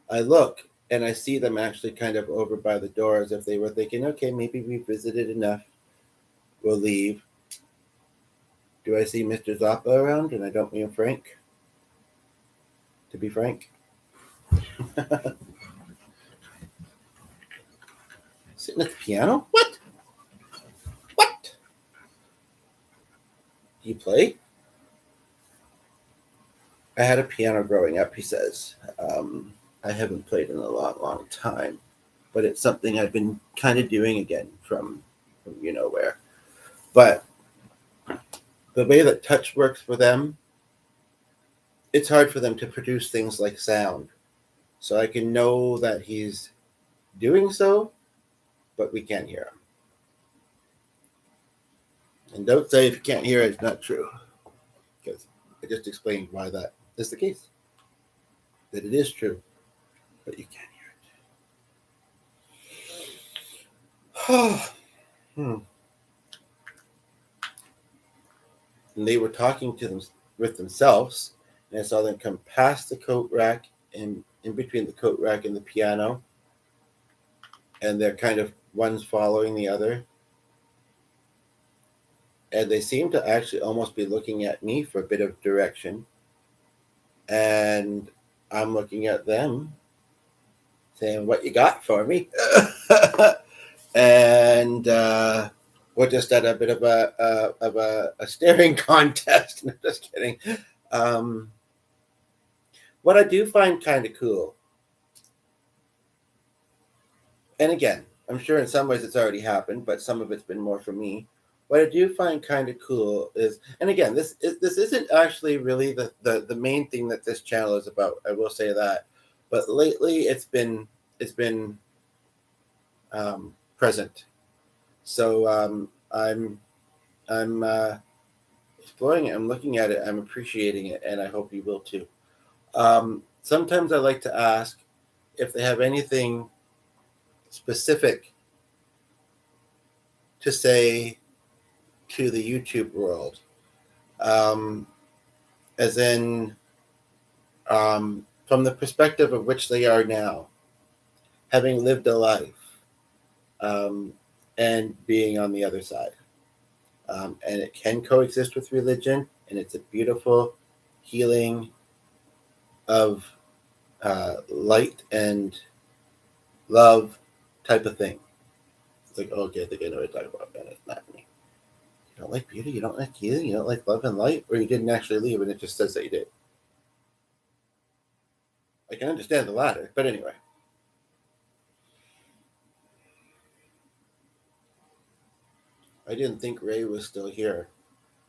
I look and I see them actually kind of over by the door as if they were thinking, okay, maybe we visited enough. We'll leave. Do I see Mr. Zappa around? And I don't mean Frank, to be frank. Sitting at the piano? What? What? Do you play? I had a piano growing up, he says. I haven't played in a long, long time. but it's something I've been kind of doing again from you know where. But the way that touch works for them, it's hard for them to produce things like sound. So I can know that he's doing so, but we can't hear him. And don't say if you can't hear it, it's not true. Because I just explained why that is the case. That it is true, but you can't hear it. And they were talking to them with themselves, and I saw them come past the coat rack and in between the coat rack and the piano, and they're kind of one's following the other, and they seem to actually almost be looking at me for a bit of direction, and I'm looking at them saying, "What you got for me?" And we're just at a bit of a staring contest. No, just kidding. What I do find kind of cool, and again, I'm sure in some ways it's already happened, but some of it's been more for me. What I do find kind of cool is, and again, this isn't actually really the main thing that this channel is about. I will say that, but lately it's been present. So I'm exploring it. I'm looking at it. I'm appreciating it, and I hope you will too. Sometimes I like to ask if they have anything specific to say to the YouTube world, as in from the perspective of which they are now, having lived a life um, and being on the other side. And it can coexist with religion, and it's a beautiful healing of light and love type of thing. It's like, okay, I think I know what you're talking about, and it's not me. You don't like beauty, you don't like healing, you don't like love and light, or you didn't actually leave and it just says that you did. I can understand the latter, but anyway. I didn't think Ray was still here.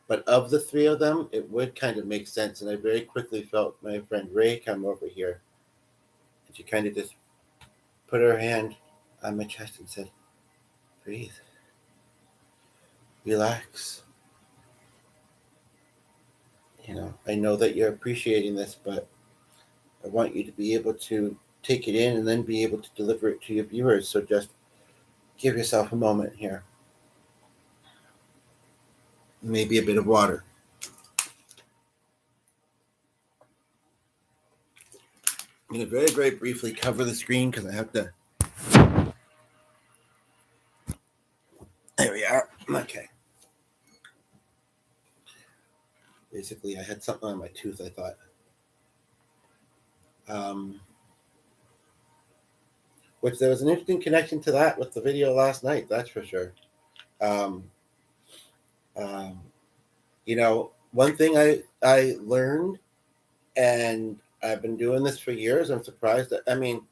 But of the three of them, it would kind of make sense. And I very quickly felt my friend Ray come over here. And she kind of just put her hand on my chest and said, "Breathe. Relax. You know, I know that you're appreciating this, but I want you to be able to take it in and then be able to deliver it to your viewers. So just give yourself a moment here. Maybe a bit of water." I'm going to very, very briefly cover the screen because I have to. There we are. Okay. Basically, I had something on my tooth, I thought. Which there was an interesting connection to that with the video last night, that's for sure. Um, um, you know, one thing I learned, and I've been doing this for years, I'm surprised that, I mean,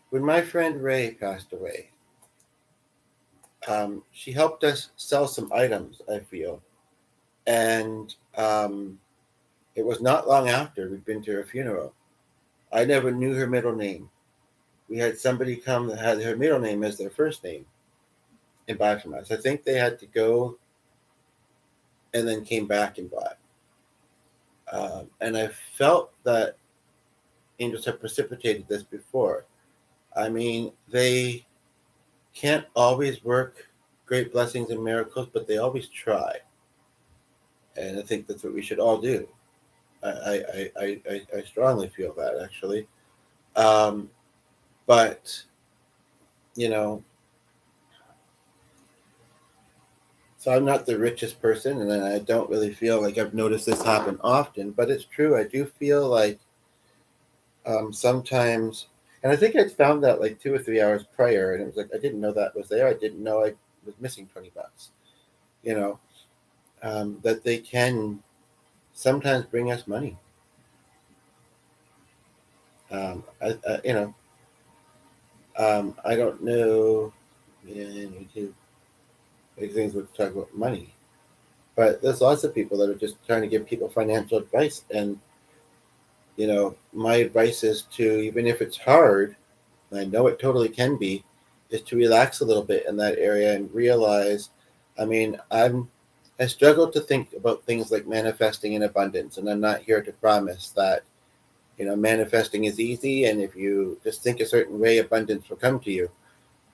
when my friend Ray passed away, she helped us sell some items, I feel. And it was not long after we'd been to her funeral. I never knew her middle name. We had somebody come that had her middle name as their first name and buy from us. I think they had to go and then came back and bought. And I felt that angels have precipitated this before. I mean, they can't always work great blessings and miracles, but they always try. And I think that's what we should all do. I strongly feel that, actually. But, you know, so I'm not the richest person, and I don't really feel like I've noticed this happen often, but it's true. I do feel like sometimes, and I think I'd found that like 2 or 3 hours prior, and it was like, I didn't know that was there. I didn't know I was missing $20, you know, that they can sometimes bring us money. I don't know. Yeah, we do big things with talk about money, but there's lots of people that are just trying to give people financial advice, and my advice is to, even if it's hard, and I know it totally can be, is to relax a little bit in that area and realize. I mean, I struggle to think about things like manifesting in abundance, and I'm not here to promise that manifesting is easy, and if you just think a certain way, abundance will come to you.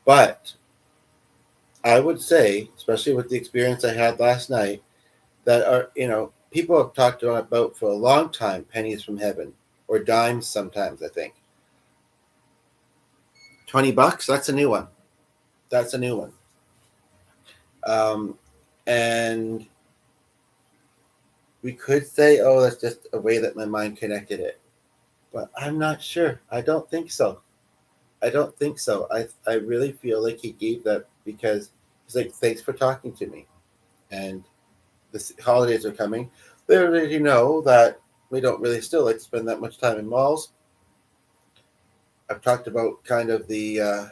But I would say, especially with the experience I had last night, that people have talked about for a long time pennies from heaven, or dimes sometimes, I think. $20, that's a new one. That's a new one. Um, and we could say, oh, that's just a way that my mind connected it. But I'm not sure. I don't think so. I don't think so. I really feel like he gave that because he's like, thanks for talking to me. And the holidays are coming. They already know that we don't really still like to spend that much time in malls. I've talked about kind of I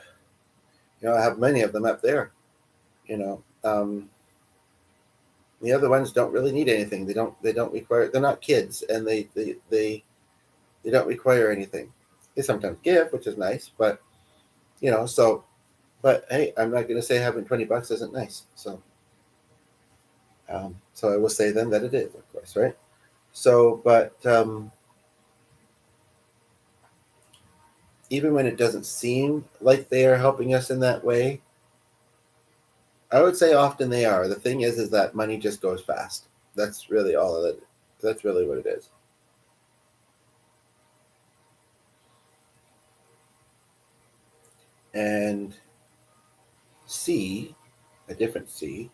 have many of them up there. You know, the other ones don't really need anything. They don't require. They're not kids, and they don't require anything. They sometimes give, which is nice, but so. But hey, I'm not going to say having $20 isn't nice. So I will say then that it is, of course, right? So, but even when it doesn't seem like they are helping us in that way, I would say often they are. The thing is that money just goes fast. That's really all of it. That's really what it is. And C, a different C,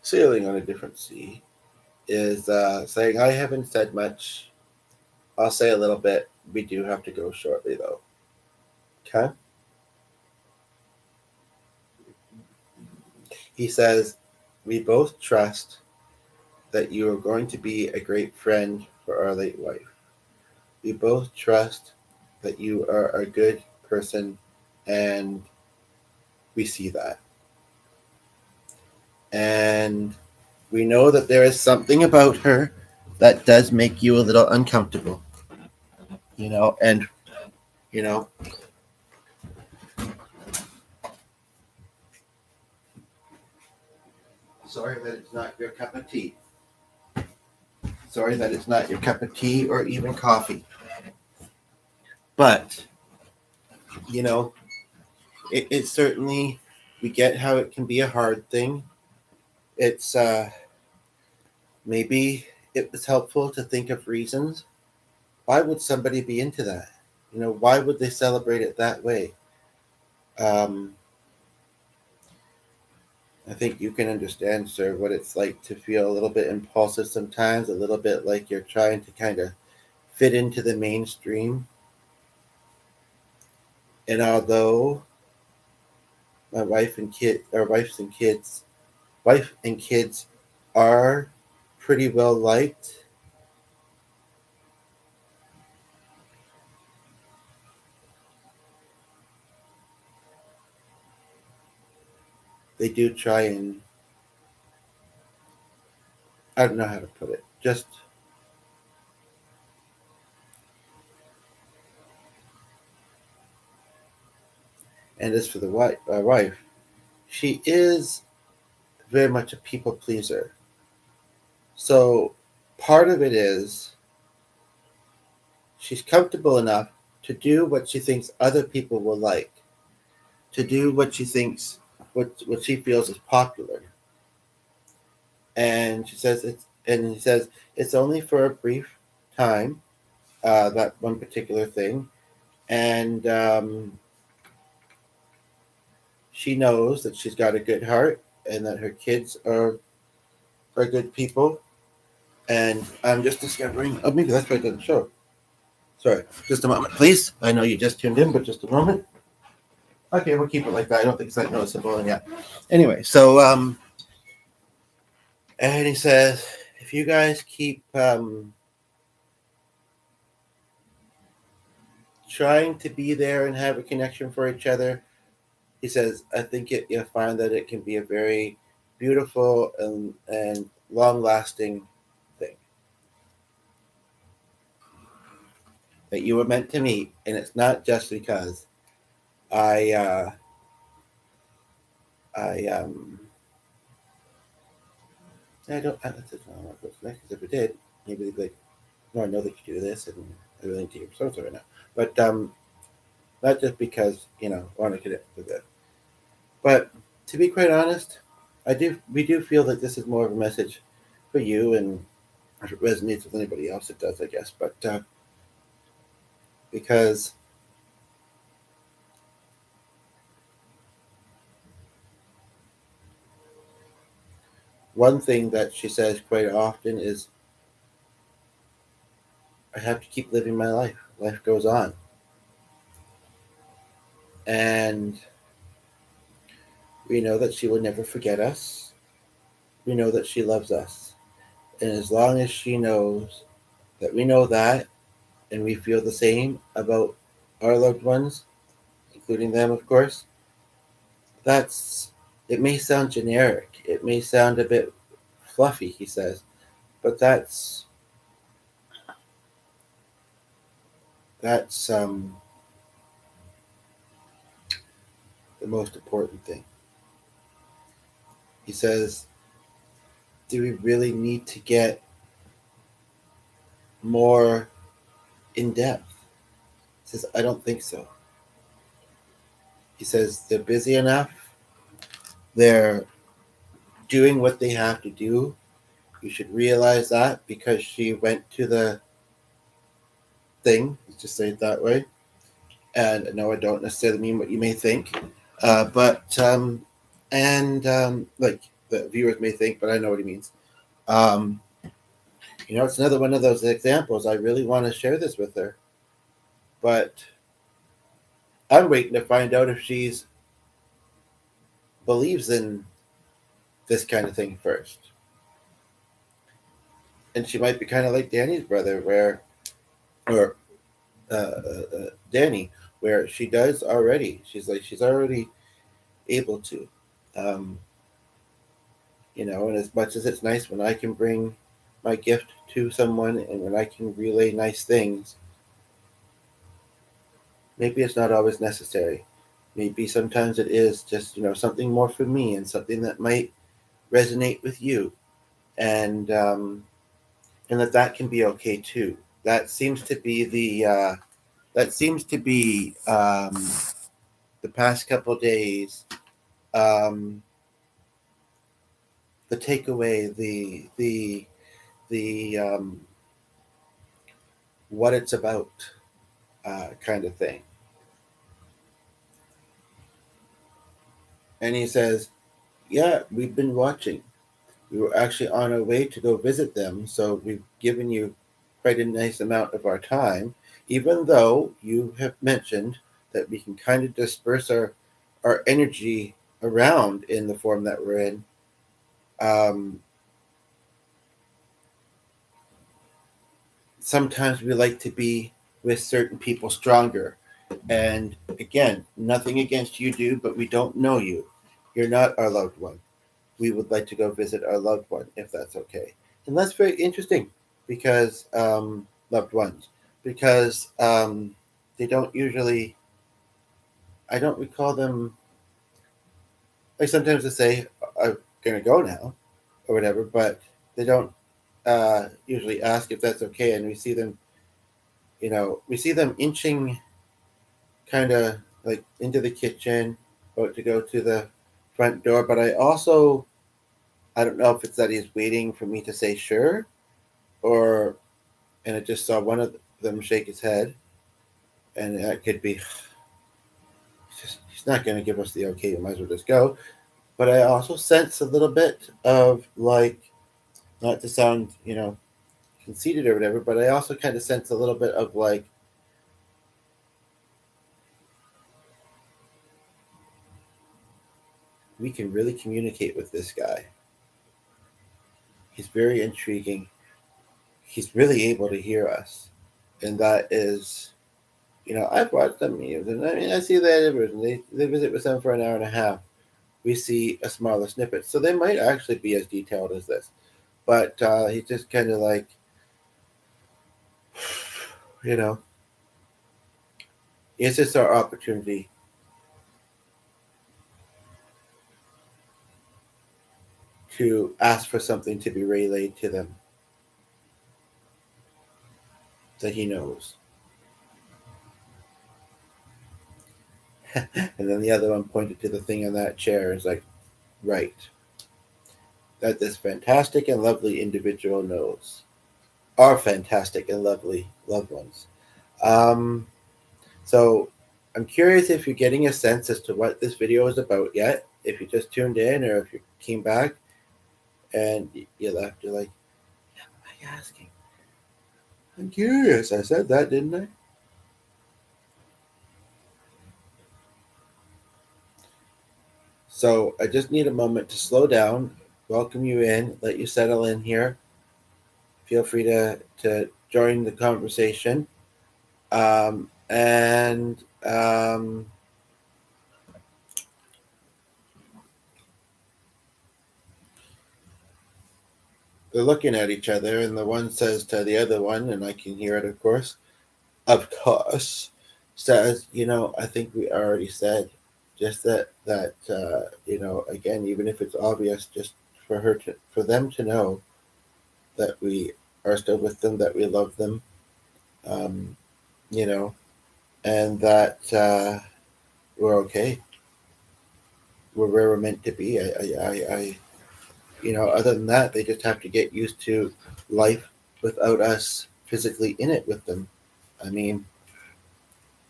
sailing on a different sea, is saying, I haven't said much. I'll say a little bit. We do have to go shortly, though. Okay? He says, we both trust that you are going to be a great friend for our late wife. We both trust that you are a good person, and we see that. And we know that there is something about her that does make you a little uncomfortable, and, you know, sorry that it's not your cup of tea. Sorry that it's not your cup of tea or even coffee. But, you know, it certainly, we get how it can be a hard thing. It's, maybe it was helpful to think of reasons. Why would somebody be into that? Why would they celebrate it that way? Um, I think you can understand, sir, what it's like to feel a little bit impulsive sometimes, a little bit like you're trying to kind of fit into the mainstream. And although my wife and kids are pretty well liked, they do try and, I don't know how to put it. Just, and as for my wife, she is very much a people pleaser. So part of it is she's comfortable enough to do what she thinks other people will like, to do what she thinks, what she feels is popular. And he says it's only for a brief time, that one particular thing, and she knows that she's got a good heart and that her kids are good people. And I'm just discovering. Oh, maybe that's why it doesn't show. Sorry, just a moment, please. I know you just tuned in, but just a moment. Okay, we'll keep it like that. I don't think it's that noticeable yet. Anyway, so and he says, if you guys keep trying to be there and have a connection for each other. He says, I think you'll find that it can be a very beautiful and long lasting thing. That you were meant to meet, and it's not just because I I I don't I don't know what's next. If it did, maybe they'd be like, no, I know that you do this, and I really need to hear so right now. But not just because I want to connect with it. But to be quite honest, we do feel that this is more of a message for you, and if it resonates with anybody else, it does, I guess. But because one thing that she says quite often is, I have to keep living my life. Life goes on. And we know that she will never forget us. We know that she loves us. And as long as she knows that we know that, and we feel the same about our loved ones, including them, of course, that's, it may sound generic. It may sound a bit fluffy, he says, but that's the most important thing. He says, do we really need to get more in depth? He says, I don't think so. He says, they're busy enough. They're doing what they have to do. You should realize that because she went to the thing, let's just say it that way. And no, I don't necessarily mean what you may think. Like the viewers may think, but I know what he means. Um, it's another one of those examples. I really want to share this with her, but I'm waiting to find out if she's believes in this kind of thing first. And she might be kind of like Danny's brother, or Danny, where she does already. She's already able to, um, And as much as it's nice when I can bring my gift to someone and when I can relay nice things, maybe it's not always necessary. Maybe sometimes it is just something more for me and something that might resonate with you, and that can be okay too. That seems to be the past couple days, um, the takeaway, the what it's about kind of thing. And he says, yeah, we've been watching. We were actually on our way to go visit them, so we've given you quite a nice amount of our time, even though you have mentioned that we can kind of disperse our energy around in the form that we're in. Um, Sometimes we like to be with certain people stronger. And again, nothing against you, dude, but we don't know you. You're not our loved one. We would like to go visit our loved one if that's okay. And that's very interesting because loved ones, because they don't usually, I don't recall them, like sometimes they say, I'm going to go now or whatever, but they don't usually ask if that's okay. And we see them inching kind of like into the kitchen or to go to the front door. But I don't know if it's that he's waiting for me to say sure, or and I just saw one of them shake his head, and that could be he's not going to give us the okay. We might as well just go. But I also sense a little bit of like, not to sound conceited or whatever, but I also kind of sense a little bit of like, we can really communicate with this guy. He's very intriguing. He's really able to hear us, and that is I've watched them memes, and I mean, I see that they visit with them for an hour and a half. We see a smaller snippet, so they might actually be as detailed as this. But he's just kind of like, you know, it's just our opportunity to ask for something to be relayed to them that he knows. And then the other one pointed to the thing on that chair and is like, right, that this fantastic and lovely individual knows. Our fantastic and lovely loved ones. Um, so I'm curious if you're getting a sense as to what this video is about yet. If you just tuned in or if you came back and you left, you're like, what am I asking? I'm curious. I said that, didn't I? So I just need a moment to slow down, welcome you in, let you settle in here. Feel free to join the conversation. And they're looking at each other, and the one says to the other one, and I can hear it, of course, says, I think we already said just that, again, even if it's obvious, just for them to know that we are still with them, that we love them, um, you know, and that we're okay. We're where we're meant to be. Other than that, they just have to get used to life without us physically in it with them. I mean,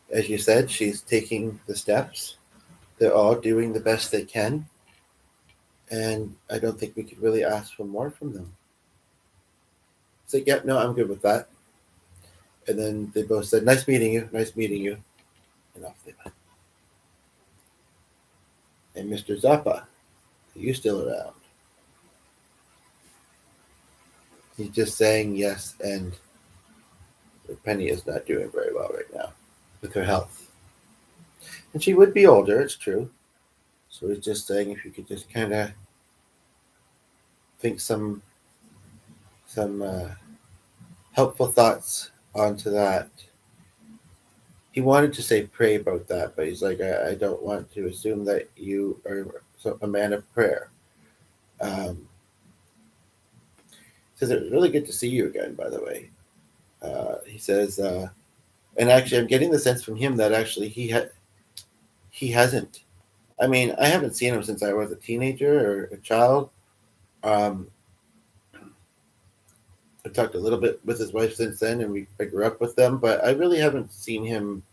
as you said, she's taking the steps. They're all doing the best they can. And I don't think we could really ask for more from them. So, yeah, no, I'm good with that. And then they both said, nice meeting you, nice meeting you. And off they went. And Mr. Zappa, are you still around? He's just saying yes, and Penny is not doing very well right now with her health. And she would be older, it's true. So he's just saying if you could just kind of think some helpful thoughts onto that. He wanted to say pray about that, but he's like, I don't want to assume that you are a man of prayer. He says, it was really good to see you again, by the way. He says, and actually, I'm getting the sense from him that actually he hasn't. I mean, I haven't seen him since I was a teenager or a child. Um, I talked a little bit with his wife since then, and I grew up with them, but I really haven't seen him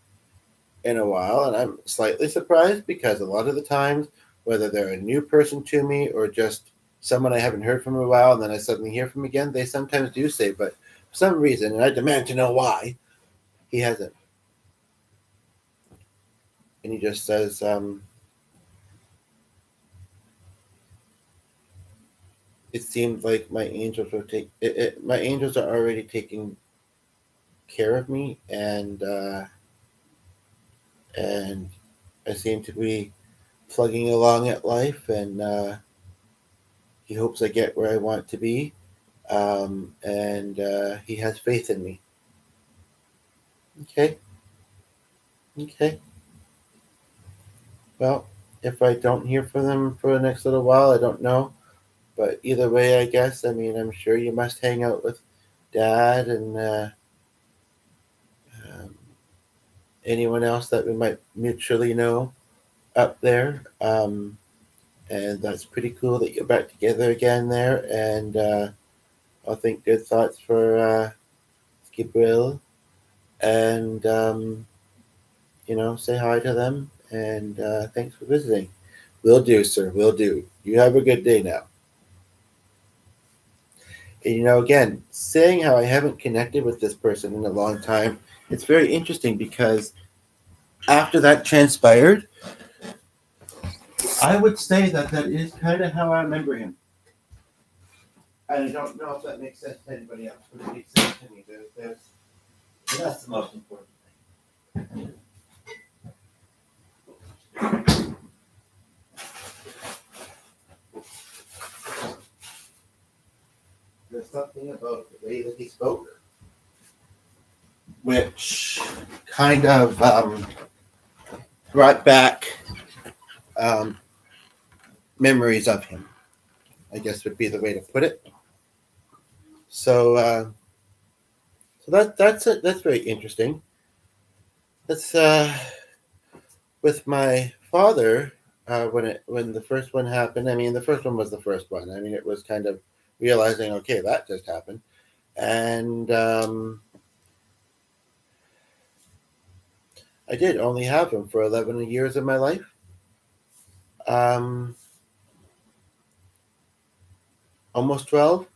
in a while, and I'm slightly surprised because a lot of the times, whether they're a new person to me or just someone I haven't heard from in a while, and then I suddenly hear from again, they sometimes do say, but for some reason, and I demand to know why, he hasn't. And he just says, it seemed like my angels were my angels are already taking care of me, and I seem to be plugging along at life, and he hopes I get where I want to be, and he has faith in me. Okay, okay. Well, if I don't hear from them for the next little while, I don't know. But either way, I guess. I mean, I'm sure you must hang out with Dad and um, anyone else that we might mutually know up there. And that's pretty cool that you're back together again there. And I think good thoughts for Gabriel. And, say hi to them. And thanks for visiting. Will do, sir. Will do. You have a good day now. And, again, saying how I haven't connected with this person in a long time, it's very interesting because after that transpired, I would say that is kind of how I remember him. I don't know if that makes sense to anybody else, but it makes sense to me. And that's the most important thing. There's something about the way that he spoke, which kind of brought back um, memories of him, I guess would be the way to put it. So that's very interesting. That's with my father. When the first one happened, I mean, the first one was the first one. I mean, it was kind of realizing, okay, that just happened, and I did only have him for 11 years of my life. Um, almost 12,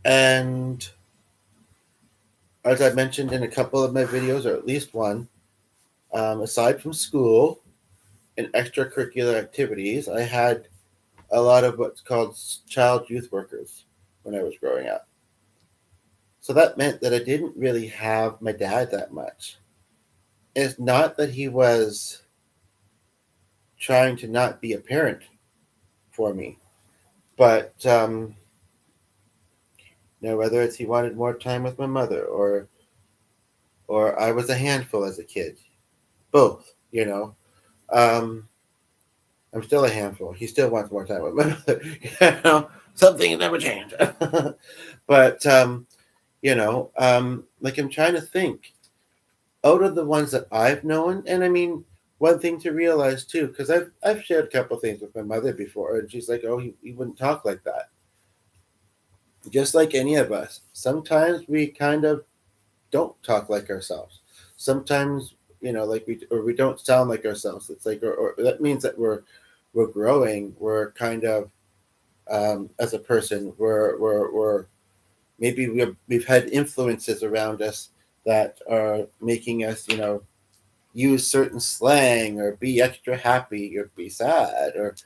and as I mentioned in a couple of my videos, or at least one, aside from school and extracurricular activities, I had a lot of what's called child youth workers when I was growing up. So that meant that I didn't really have my dad that much. It's not that he was trying to not be a parent for me, but whether it's he wanted more time with my mother, or I was a handful as a kid, both. Um, I'm still a handful. He still wants more time with my mother. Something never changed. But like I'm trying to think out of the ones that I've known, and I mean, one thing to realize too, because I've shared a couple things with my mother before, and she's like, "Oh, he wouldn't talk like that." Just like any of us, sometimes we kind of don't talk like ourselves. Sometimes, like we don't sound like ourselves. It's like, or that means that we're growing. We're kind of as a person. We're maybe we've had influences around us that are making us, use certain slang or be extra happy or be sad, or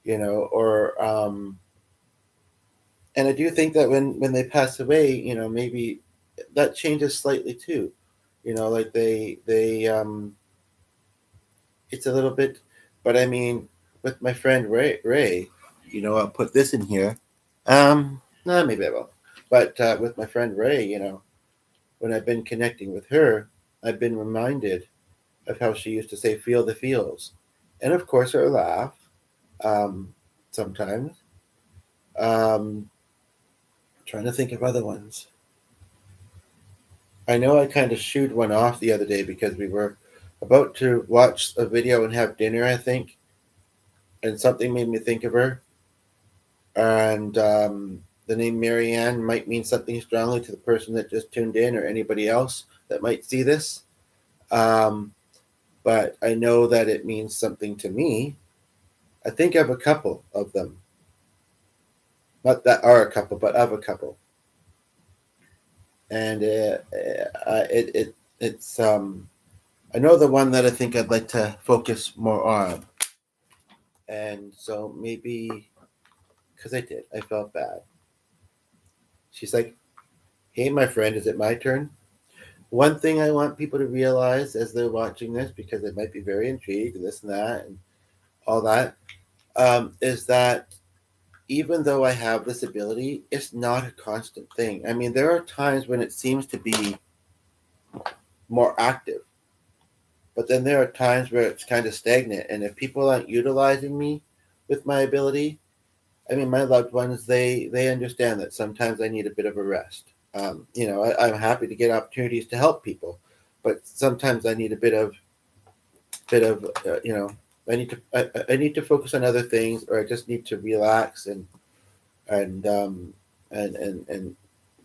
or and I do think that when they pass away, maybe that changes slightly too. Like they it's a little bit, but I mean, with my friend Ray, I'll put this in here. No, maybe I will. But with my friend Ray, when I've been connecting with her, I've been reminded of how she used to say, "Feel the feels," and of course her laugh. Sometimes, um, trying to think of other ones. I know I kind of shooed one off the other day because we were about to watch a video and have dinner, I think, and something made me think of her. And the name Marianne might mean something strongly to the person that just tuned in or anybody else that might see this. But I know that it means something to me. I think of a couple of them. Not that are a couple, but of a couple. And it's I know the one that I think I'd like to focus more on. And so maybe because I felt bad. She's like, "Hey, my friend, is it my turn?" One thing I want people to realize as they're watching this, because they might be very intrigued, and this and that, and all that, is that even though I have this ability, it's not a constant thing. I mean, there are times when it seems to be more active, but then there are times where it's kind of stagnant. And if people aren't utilizing me with my ability, I mean, my loved ones, they understand that sometimes I need a bit of a rest. I'm happy to get opportunities to help people, but sometimes I need a bit of I need to focus on other things, or I just need to relax and and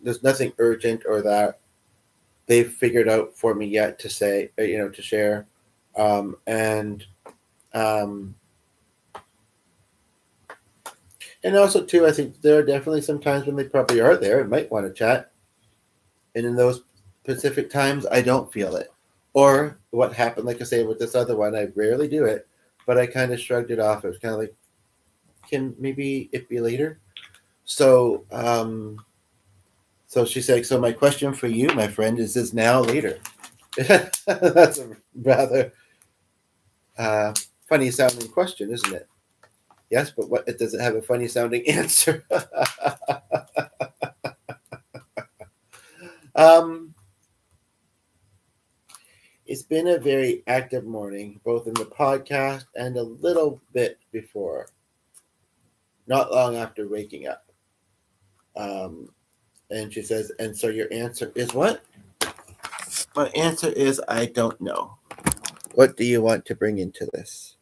there's nothing urgent or that they've figured out for me yet to say, to share, and um, and also too, I think there are definitely some times when they probably are there and might want to chat, and in those specific times, I don't feel it. Or what happened, like I say, with this other one, I rarely do it, but I kind of shrugged it off. It was kind of like, can maybe it be later? So, so she's like, so my question for you, my friend, is now later? That's a rather uh, funny sounding question, isn't it? Yes, but what it doesn't have a funny sounding answer. um, it's been a very active morning, both in the podcast and a little bit before, not long after waking up. Um, and she says, and so your answer is what? My answer is I don't know. What do you want to bring into this?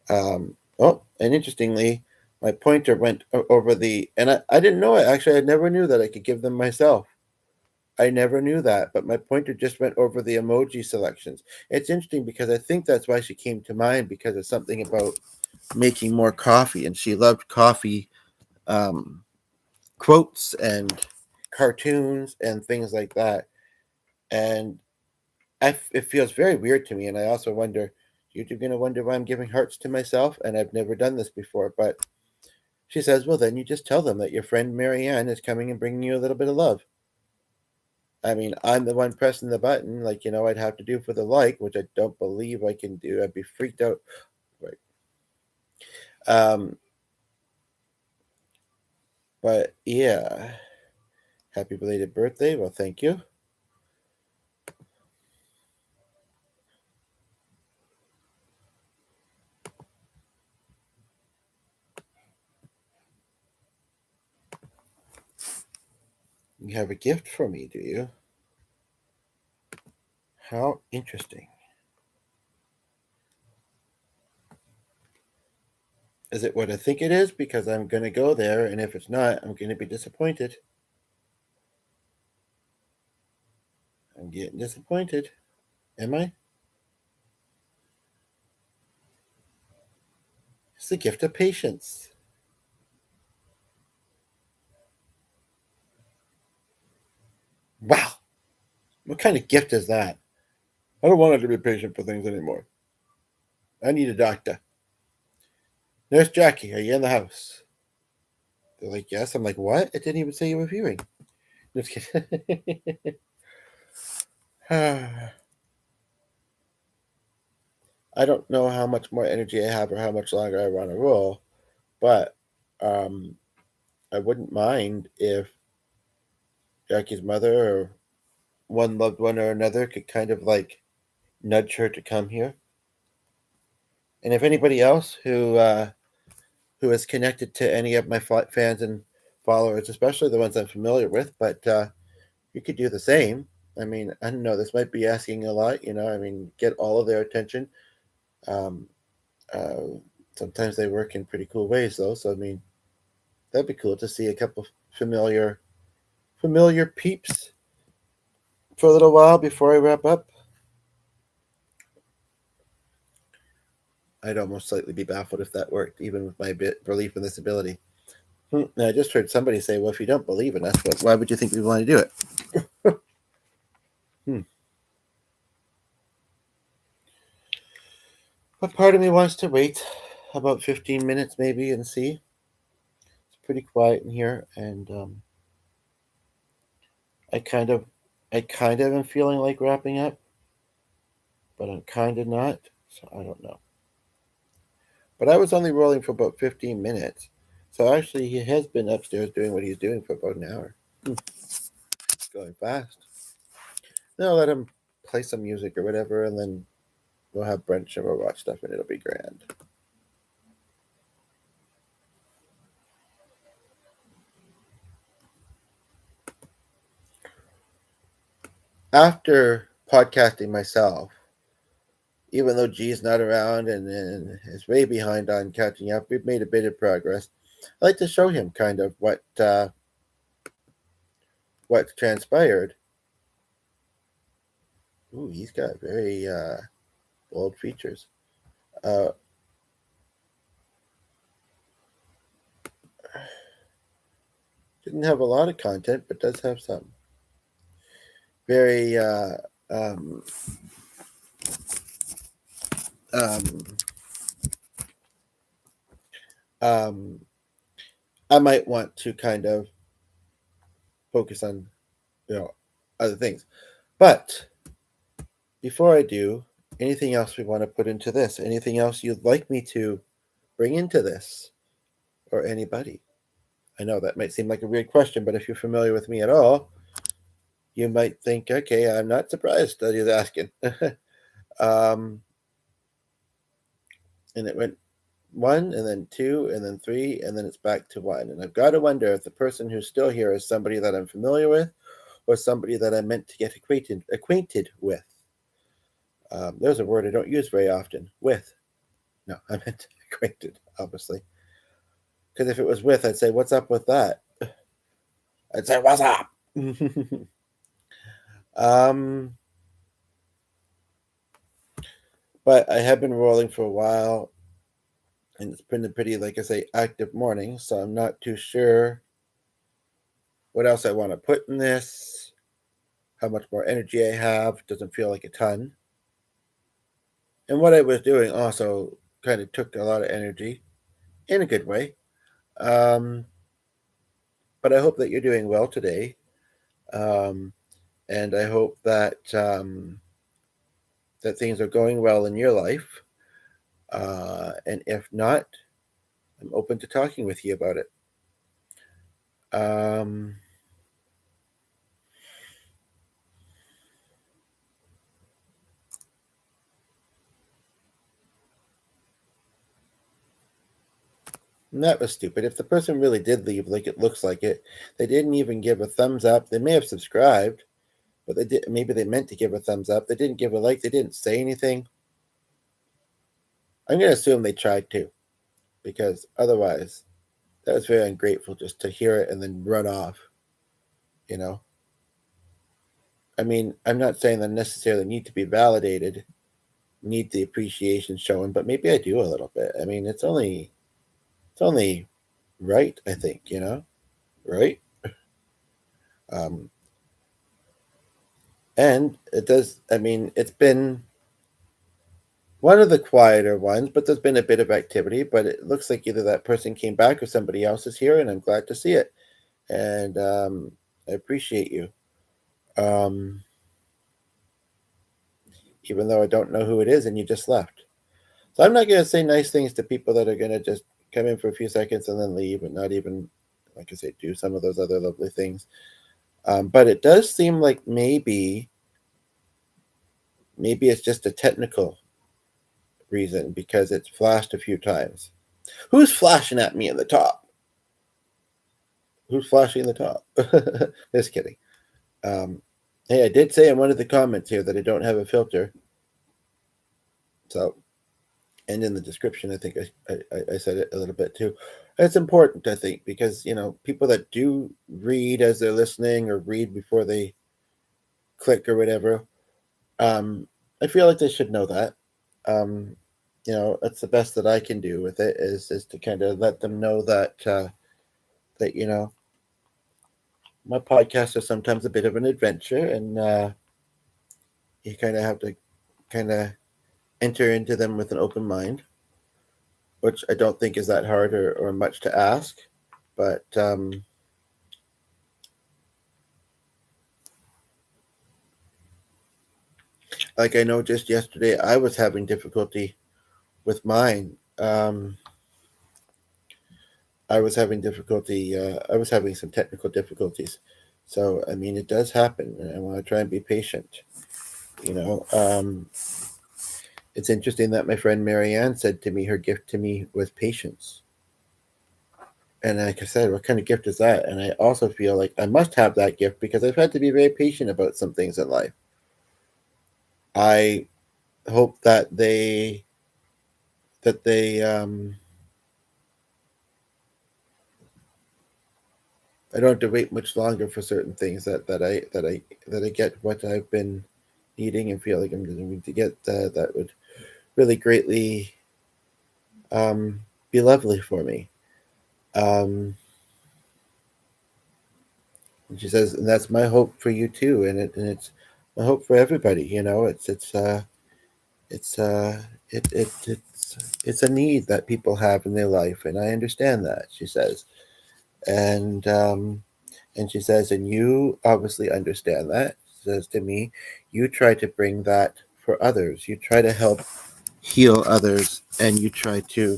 Oh, and interestingly, my pointer went over and I didn't know it. Actually, I never knew that I could give them myself. I never knew that, but my pointer just went over the emoji selections. It's interesting because I think that's why she came to mind because of something about making more coffee, and she loved coffee um, quotes and cartoons and things like that. And it feels very weird to me, and I also wonder, you're going to wonder why I'm giving hearts to myself, and I've never done this before, but she says, well, then you just tell them that your friend Marianne is coming and bringing you a little bit of love. I mean, I'm the one pressing the button, like, I'd have to do for the like, which I don't believe I can do. I'd be freaked out. Right. Um, but yeah, happy belated birthday. Well, thank you. You have a gift for me, do you? How interesting. Is it what I think it is? Because I'm going to go there, and if it's not, I'm going to be disappointed. I'm getting disappointed. Am I? It's the gift of patience. Wow. What kind of gift is that? I don't want to be patient for things anymore. I need a doctor. Nurse Jackie, are you in the house? They're like, yes. I'm like, what? It didn't even say you were viewing. Just kidding. I don't know how much more energy I have or how much longer I want to roll, but um, I wouldn't mind if Jackie's mother or one loved one or another could kind of like nudge her to come here. And if anybody else who is connected to any of my fans and followers, especially the ones I'm familiar with, but you could do the same. I mean, I don't know. This might be asking a lot, I mean, get all of their attention. Um, uh, Sometimes they work in pretty cool ways, though. So I mean, that'd be cool to see a couple familiar peeps for a little while before I wrap up. I'd almost slightly be baffled if that worked, even with my belief in this ability. Now, I just heard somebody say, "Well, if you don't believe in us, why would you think we want to do it?" hmm. But part of me wants to wait about 15 minutes, maybe, and see. It's pretty quiet in here, and I kind of, I kind of am feeling like wrapping up, but I'm kind of not. So I don't know. But I was only rolling for about 15 minutes. So actually, he has been upstairs doing what he's doing for about an hour. It's going fast. Then I'll let him play some music or whatever, and then we'll have brunch and we'll watch stuff, and it'll be grand. After podcasting myself, even though G's not around and is way behind on catching up, we've made a bit of progress. I like to show him kind of what transpired. Ooh, he's got very bold features. Uh, didn't have a lot of content, but does have some. Very um, um, um, I might want to kind of focus on other things, but before I do, anything else we want to put into this? Anything else you'd like me to bring into this, or anybody? I know that might seem like a weird question, but if you're familiar with me at all, you might think, okay, I'm not surprised that he's asking. um, and it went one, and then two, and then three, and then it's back to one. And I've got to wonder if the person who's still here is somebody that I'm familiar with, or somebody that I meant to get acquainted with. There's a word I don't use very often. With. No, I meant acquainted, obviously. Because if it was with, I'd say, "What's up with that?" I'd say, "What's up?" um, but I have been rolling for a while, and it's been a pretty, like I say, active morning. So I'm not too sure what else I want to put in this. How much more energy I have doesn't feel like a ton. And what I was doing also kind of took a lot of energy in a good way. Um, but I hope that you're doing well today. Um, and I hope that that things are going well in your life. And if not, I'm open to talking with you about it. Um, that was stupid. If the person really did leave, like it looks like it, they didn't even give a thumbs up. They may have subscribed, but they did. Maybe they meant to give a thumbs up. They didn't give a like. They didn't say anything. I'm gonna assume they tried to, because otherwise, that was very ungrateful just to hear it and then run off. You know. I mean, I'm not saying that I necessarily need to be validated, need the appreciation shown, but maybe I do a little bit. I mean, it's only right, I think, right? Um, and it does. I mean, it's been one of the quieter ones, but there's been a bit of activity. But it looks like either that person came back or somebody else is here, and I'm glad to see it. And I appreciate you. Um, Even though I don't know who it is, and you just left. So I'm not going to say nice things to people that are going to just come in for a few seconds and then leave, and not even, like I say, do some of those other lovely things. But it does seem like maybe it's just a technical reason, because it's flashed a few times. Who's flashing at me in the top? Who's flashing in the top? Just kidding. Hey, I did say in one of the comments here that I don't have a filter. So, and in the description, I think I said it a little bit too. It's important, I think, because people that do read as they're listening, or read before they click or whatever, I feel like they should know that. That's the best that I can do with it, is to kind of let them know that my podcasts are sometimes a bit of an adventure, and you kind of have to kind of enter into them with an open mind, which I don't think is that hard or much to ask. But like, I know just yesterday I was having difficulty with mine. I was having difficulty. I was having some technical difficulties. So, I mean, it does happen. I want to try and be patient. It's interesting that my friend Marianne said to me her gift to me was patience. And like I said, what kind of gift is that? And I also feel like I must have that gift, because I've had to be very patient about some things in life. I hope that they I don't have to wait much longer for certain things, that I get what I've been needing and feel like I'm going to get. That would really greatly be lovely for me. Um, and she says, and that's my hope for you too, and it's my hope for everybody. It's it's a need that people have in their life, and I understand that. She says, and and she says, and you obviously understand that. She says to me, you try to bring that for others. You try to help heal others, and you try to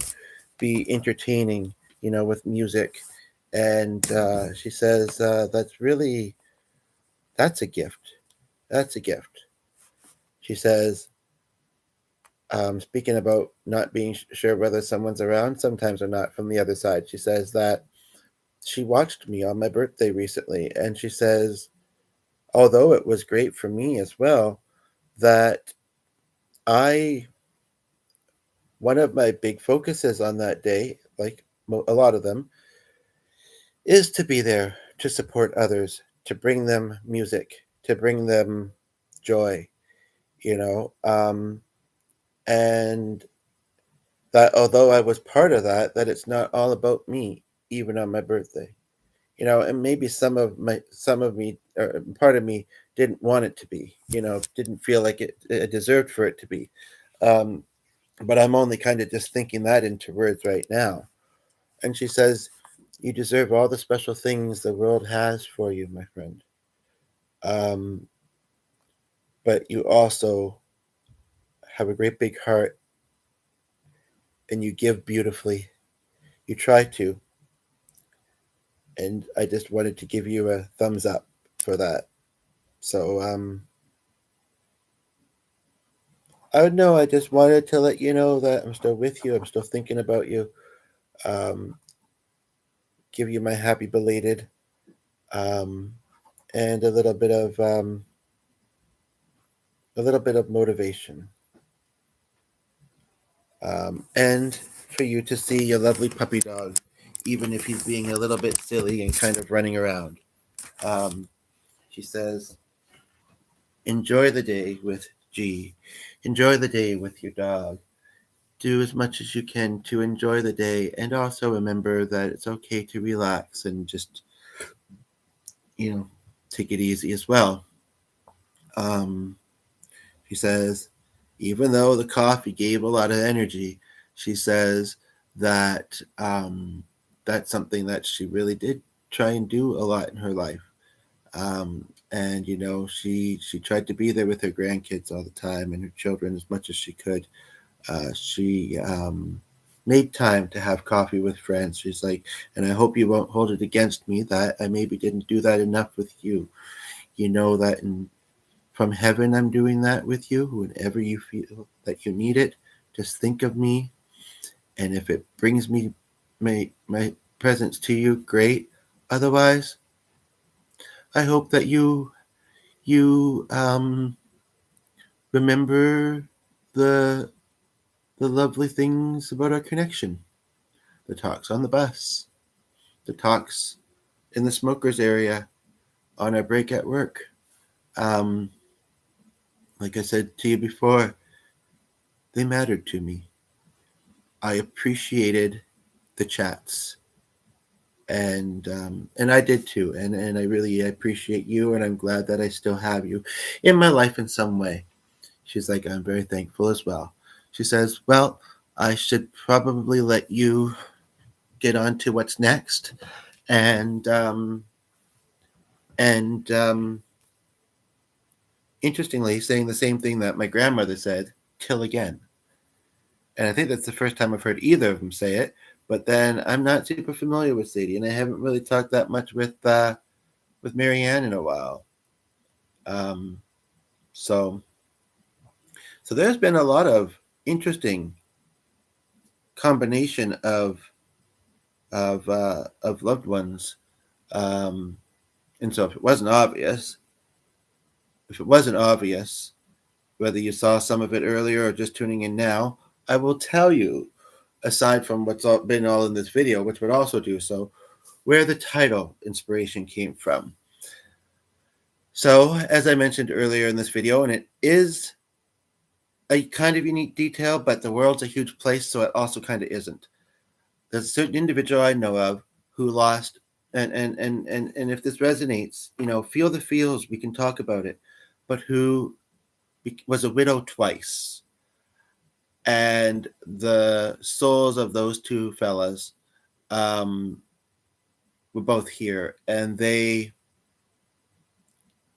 be entertaining, with music. And she says that's a gift. That's a gift. She says, speaking about not being sure whether someone's around, sometimes or not, from the other side. She says that she watched me on my birthday recently, and she says, although it was great for me as well, that I one of my big focuses on that day, like a lot of them, is to be there to support others, to bring them music, to bring them joy, and that although I was part of that, that it's not all about me, even on my birthday. And maybe some of me, or part of me, didn't want it to be, didn't feel like it deserved for it to be. Um, but I'm only kind of just thinking that into words right now. And she says, you deserve all the special things the world has for you, my friend. Um, but you also have a great big heart, and you give beautifully. You try to. And I just wanted to give you a thumbs up for that. So, I would know. I just wanted to let you know that I'm still with you. I'm still thinking about you. Um, give you my happy belated, um, and a little bit of motivation, and for you to see your lovely puppy dog, even if he's being a little bit silly and kind of running around. Um, she says, "Enjoy the day with G. Enjoy the day with your dog. Do as much as you can to enjoy the day, and also remember that it's okay to relax and just, you know, take it easy as well." Um, she says, even though the coffee gave a lot of energy, she says that that's something that she really did try and do a lot in her life. And she tried to be there with her grandkids all the time and her children as much as she could. She made time to have coffee with friends. She's like, and I hope you won't hold it against me that I maybe didn't do that enough with you. You know that from heaven I'm doing that with you. Whenever you feel that you need it, just think of me. And if it brings me my presence to you, great. Otherwise, I hope that you remember the the lovely things about our connection. The talks on the bus, the talks in the smokers area on our break at work. Um, like I said to you before, they mattered to me. I appreciated the chats, and I did too. And I really appreciate you, and I'm glad that I still have you in my life in some way. She's like, I'm very thankful as well. She says, well, I should probably let you get on to what's next, and and interestingly, saying the same thing that my grandmother said, till again. And I think that's the first time I've heard either of them say it. But then I'm not super familiar with Sadie, and I haven't really talked that much with Marianne in a while. Um, so so there's been a lot of interesting combination of loved ones. Um, and so if it wasn't obvious, whether you saw some of it earlier or just tuning in now, I will tell you, aside from what's been all in this video, which would also do so, where the title inspiration came from. So, as I mentioned earlier in this video, and it is a kind of unique detail, but the world's a huge place, so it also kind of isn't. There's a certain individual I know of who lost, and if this resonates, feel the feels, we can talk about it, but who was a widow twice. And the souls of those two fellas um, were both here, and they,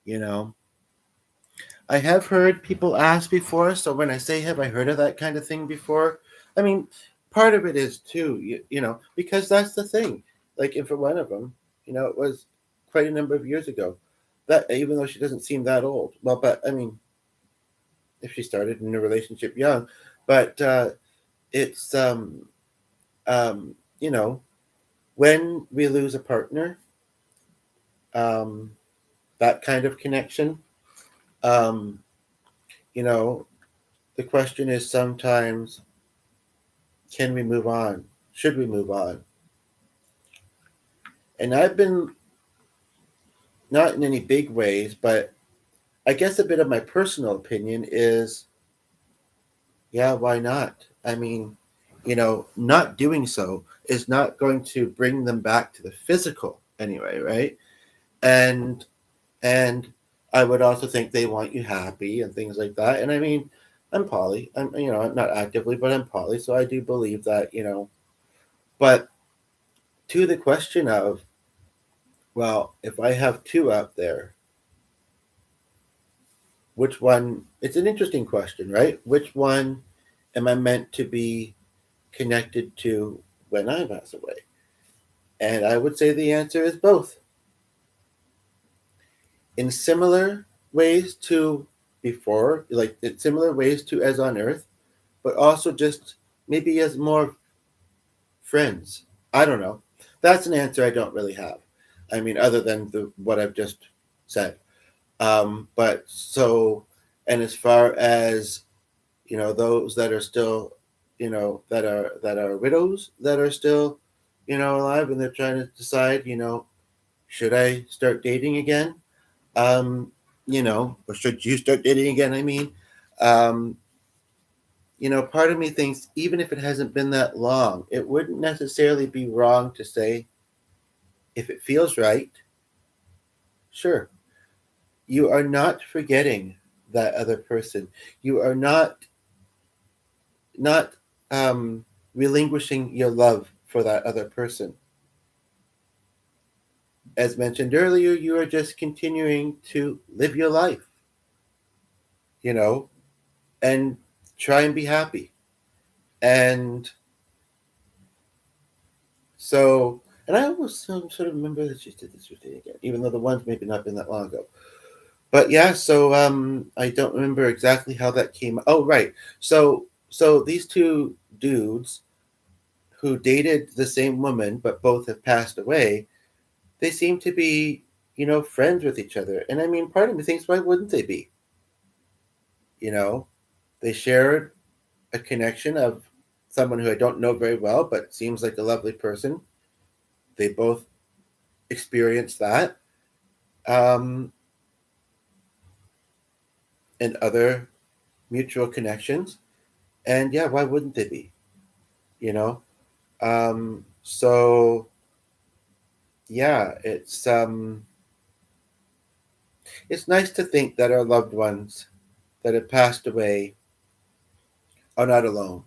you know, I have heard people ask before, so when I say have I heard of that kind of thing before, I mean, part of it is too, because that's the thing. Like, if for one of them, it was quite a number of years ago. That even though she doesn't seem that old, well, but I mean, if she started in a relationship young, but it's um, you know, when we lose a partner, um, that kind of connection, um, you know, the question is sometimes, can we move on? Should we move on? And I've been, not in any big ways, but I guess a bit of my personal opinion is, yeah, why not? I mean, not doing so is not going to bring them back to the physical anyway, right? And and I would also think they want you happy and things like that. And I mean, I'm poly. I'm not actively, but I'm poly, so I do believe that. But to the question of, well, if I have two out there, which one? It's an interesting question, right? Which one am I meant to be connected to when I pass away? And I would say the answer is both. In similar ways to before, like in similar ways to as on Earth, but also just maybe as more friends. I don't know. That's an answer I don't really have. I mean, other than what I've just said. But so, and as far as those that are still, that are widows that are still, alive, and they're trying to decide, should I start dating again? Or should you start dating again? I mean, um, part of me thinks even if it hasn't been that long, it wouldn't necessarily be wrong to say, if it feels right, sure. You are not forgetting that other person. You are not um, relinquishing your love for that other person. As mentioned earlier, you are just continuing to live your life, you know, and try and be happy. And so, and I almost sort of remember that she did this routine again, even though the one's maybe not been that long ago. But yeah, so I don't remember exactly how that came. Oh, right. So these two dudes who dated the same woman, but both have passed away, they seem to be, friends with each other. And I mean, part of me thinks, why wouldn't they be? You know, they shared a connection of someone who I don't know very well, but seems like a lovely person. They both experienced that, um, and other mutual connections. And yeah, why wouldn't they be? You know, so yeah, it's nice to think that our loved ones that have passed away are not alone,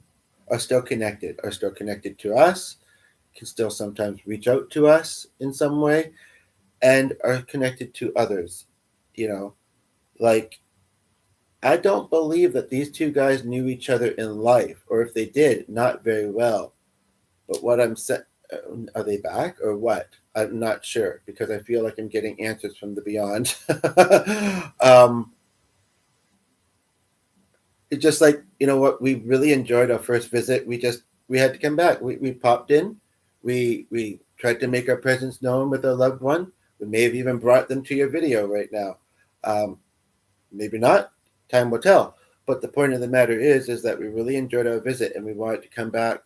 are still connected to us, can still sometimes reach out to us in some way, and are connected to others. You know, like, I don't believe that these two guys knew each other in life, or if they did, not very well. But what I'm saying, are they back or what? I'm not sure because I feel like I'm getting answers from the beyond. um, it's just like, what, we really enjoyed our first visit. We had to come back. We popped in. We tried to make our presence known with our loved one. We may have even brought them to your video right now. Um, Maybe not. Time will tell. But the point of the matter is that we really enjoyed our visit and we wanted to come back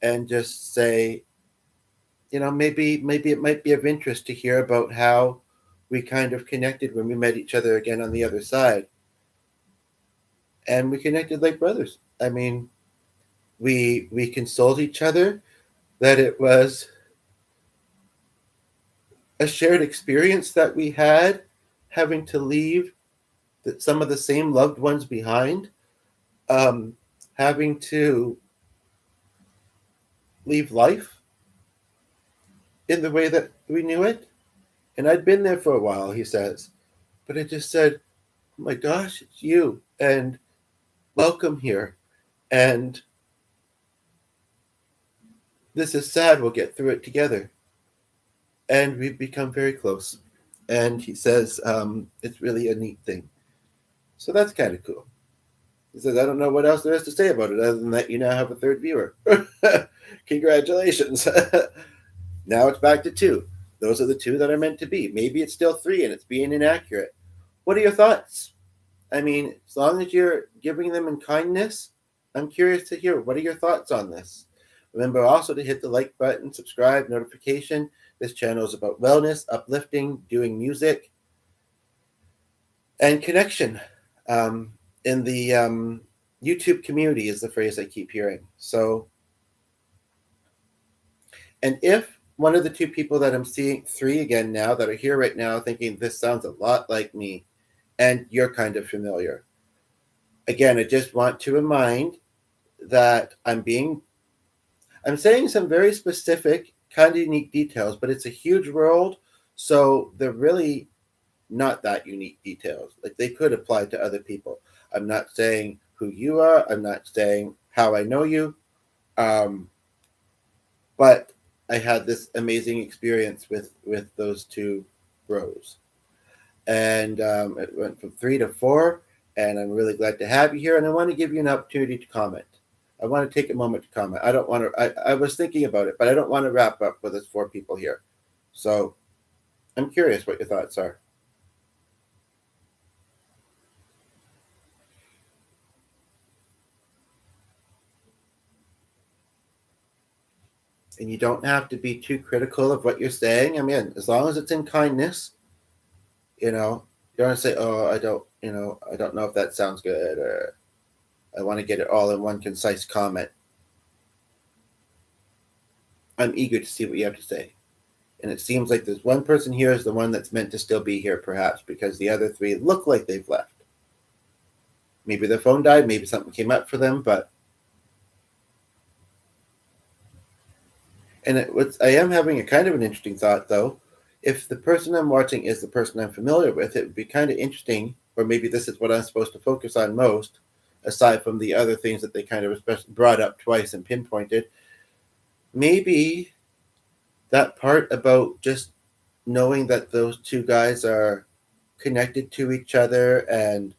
and just say, maybe it might be of interest to hear about how we kind of connected when we met each other again on the other side. And we connected like brothers. I mean, we consoled each other that it was a shared experience that we had, having to leave some of the same loved ones behind, um, having to leave life in the way that we knew it. And I'd been there for a while, he says, but I just said, my gosh, it's you, and welcome here. And this is sad. We'll get through it together. And we've become very close. And he says, it's really a neat thing. So that's kind of cool. He says, I don't know what else there is to say about it other than that you now have a third viewer. Congratulations. Now it's back to two. Those are the two that are meant to be. Maybe it's still three and it's being inaccurate. What are your thoughts? I mean, as long as you're giving them in kindness, I'm curious to hear what are your thoughts on this. Remember also to hit the like button, subscribe, notification. This channel is about wellness, uplifting, doing music, and connection. In the YouTube community is the phrase I keep hearing. So, and if one of the two people that I'm seeing, three again now, that are here right now thinking this sounds a lot like me, and you're kind of familiar. Again, I just want to remind that I'm saying some very specific, kind of unique details, but it's a huge world, so they're really not that unique details. Like they could apply to other people. I'm not saying who you are. I'm not saying how I know you. But I had this amazing experience with those two bros, and it went from 3 to 4. And I'm really glad to have you here. And I want to give you an opportunity to comment. I want to take a moment to comment. I don't want to. I was thinking about it, but I don't want to wrap up with us 4 people here. So I'm curious what your thoughts are. And you don't have to be too critical of what you're saying. I mean, as long as it's in kindness, you know, you don't want to say, "Oh, I don't, I don't know if that sounds good," or "I want to get it all in one concise comment." I'm eager to see what you have to say. And it seems like there's one person here is the one that's meant to still be here, perhaps, because the other 3 look like they've left. Maybe their phone died, maybe something came up for them, but. And I am having a kind of an interesting thought, though. If the person I'm watching is the person I'm familiar with, it would be kind of interesting, or maybe this is what I'm supposed to focus on most, aside from the other things that they kind of brought up twice and pinpointed. Maybe that part about just knowing that those 2 guys are connected to each other and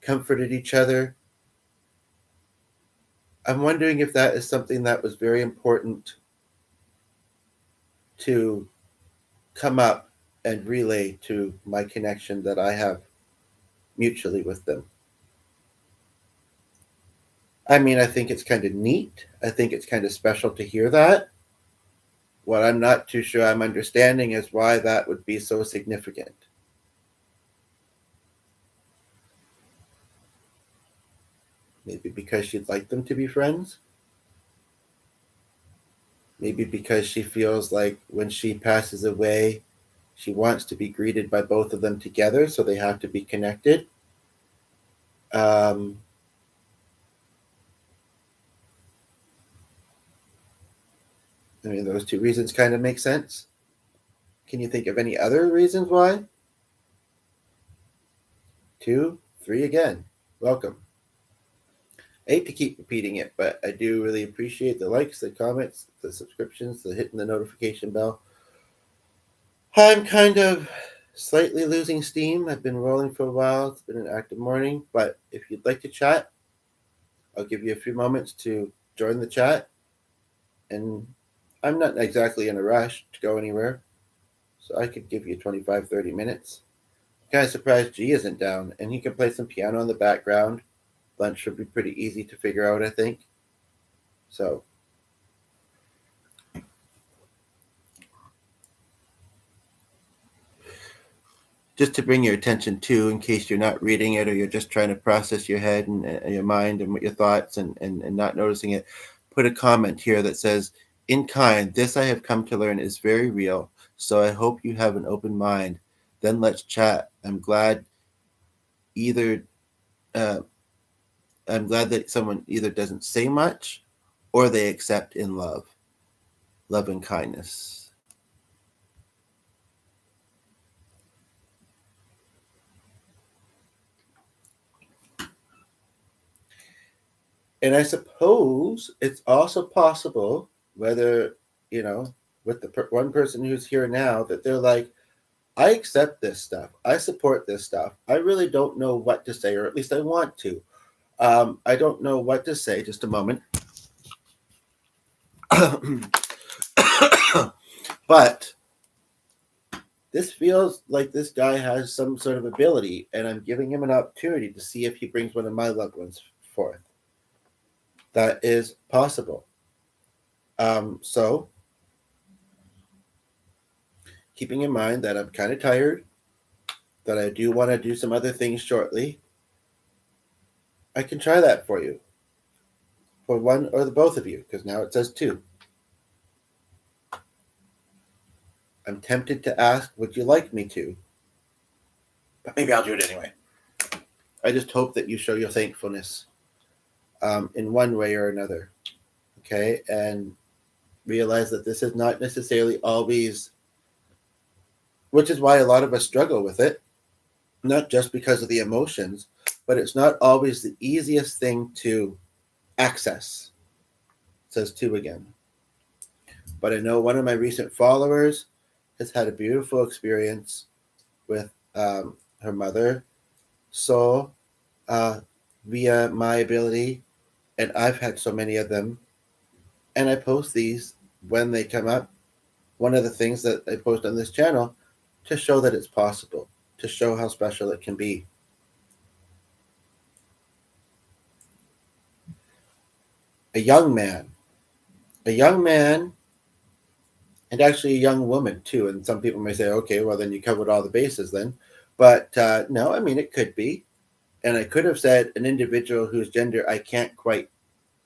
comforted each other. I'm wondering if that is something that was very important to come up and relay to my connection that I have mutually with them. I mean, I think it's kind of neat. I think it's kind of special to hear that. What I'm not too sure I'm understanding is why that would be so significant. Maybe because she'd like them to be friends. Maybe because she feels like when she passes away, she wants to be greeted by both of them together, so they have to be connected. I mean, those 2 reasons kind of make sense. Can you think of any other reasons why? 2, 3 again. Welcome. I hate to keep repeating it, but I do really appreciate the likes, the comments, the subscriptions, the hitting the notification bell. I'm kind of slightly losing steam. I've been rolling for a while. It's been an active morning, but if you'd like to chat, I'll give you a few moments to join the chat. And I'm not exactly in a rush to go anywhere, so I could give you 25, 30 minutes. I'm kind of surprised G isn't down, and he can play some piano in the background. Lunch should be pretty easy to figure out, I think. So, just to bring your attention to, in case you're not reading it or you're just trying to process your head and your mind and what your thoughts and not noticing it, put a comment here that says, "In kind, this I have come to learn is very real, so I hope you have an open mind. Then let's chat. I'm glad that someone either doesn't say much or they accept in love. Love and kindness." And I suppose it's also possible, whether, with the one person who's here now, that they're like, I accept this stuff. I support this stuff. I really don't know what to say, or at least I want to. I don't know what to say. Just a moment. But this feels like this guy has some sort of ability, and I'm giving him an opportunity to see if he brings one of my loved ones forth. That is possible. So, keeping in mind that I'm kind of tired, that I do want to do some other things shortly, I can try that for you. For one or the both of you, because now it says two. I'm tempted to ask, would you like me to? But maybe I'll do it anyway. I just hope that you show your thankfulness in one way or another. Okay? And realize that this is not necessarily always, which is why a lot of us struggle with it, not just because of the emotions, but it's not always the easiest thing to access. It says two again. But I know one of my recent followers has had a beautiful experience with her mother. So, via my ability, and I've had so many of them, and I post these when they come up. One of the things that I post on this channel to show that it's possible, to show how special it can be. A young man, and actually a young woman too. And some people may say, okay, well, then you covered all the bases then. But no, I mean, it could be. And I could have said an individual whose gender I can't quite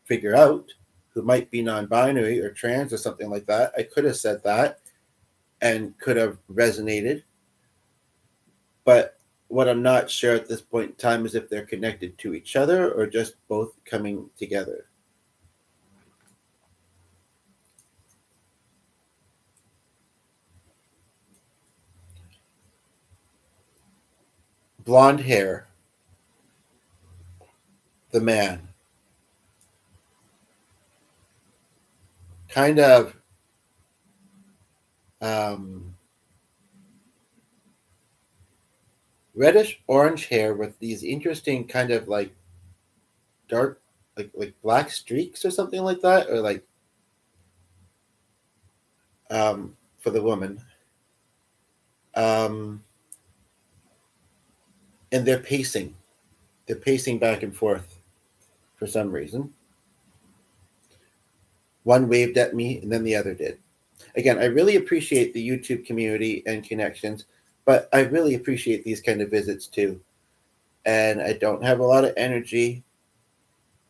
figure out, who might be non-binary or trans or something like that. I could have said that and could have resonated. But what I'm not sure at this point in time is if they're connected to each other or just both coming together. Blonde hair, the man. Kind of reddish orange hair with these interesting kind of like dark, like black streaks or something like that, or like for the woman. And they're pacing. They're pacing back and forth for some reason. One waved at me and then the other did. Again, I really appreciate the YouTube community and connections, but I really appreciate these kind of visits too. And I don't have a lot of energy.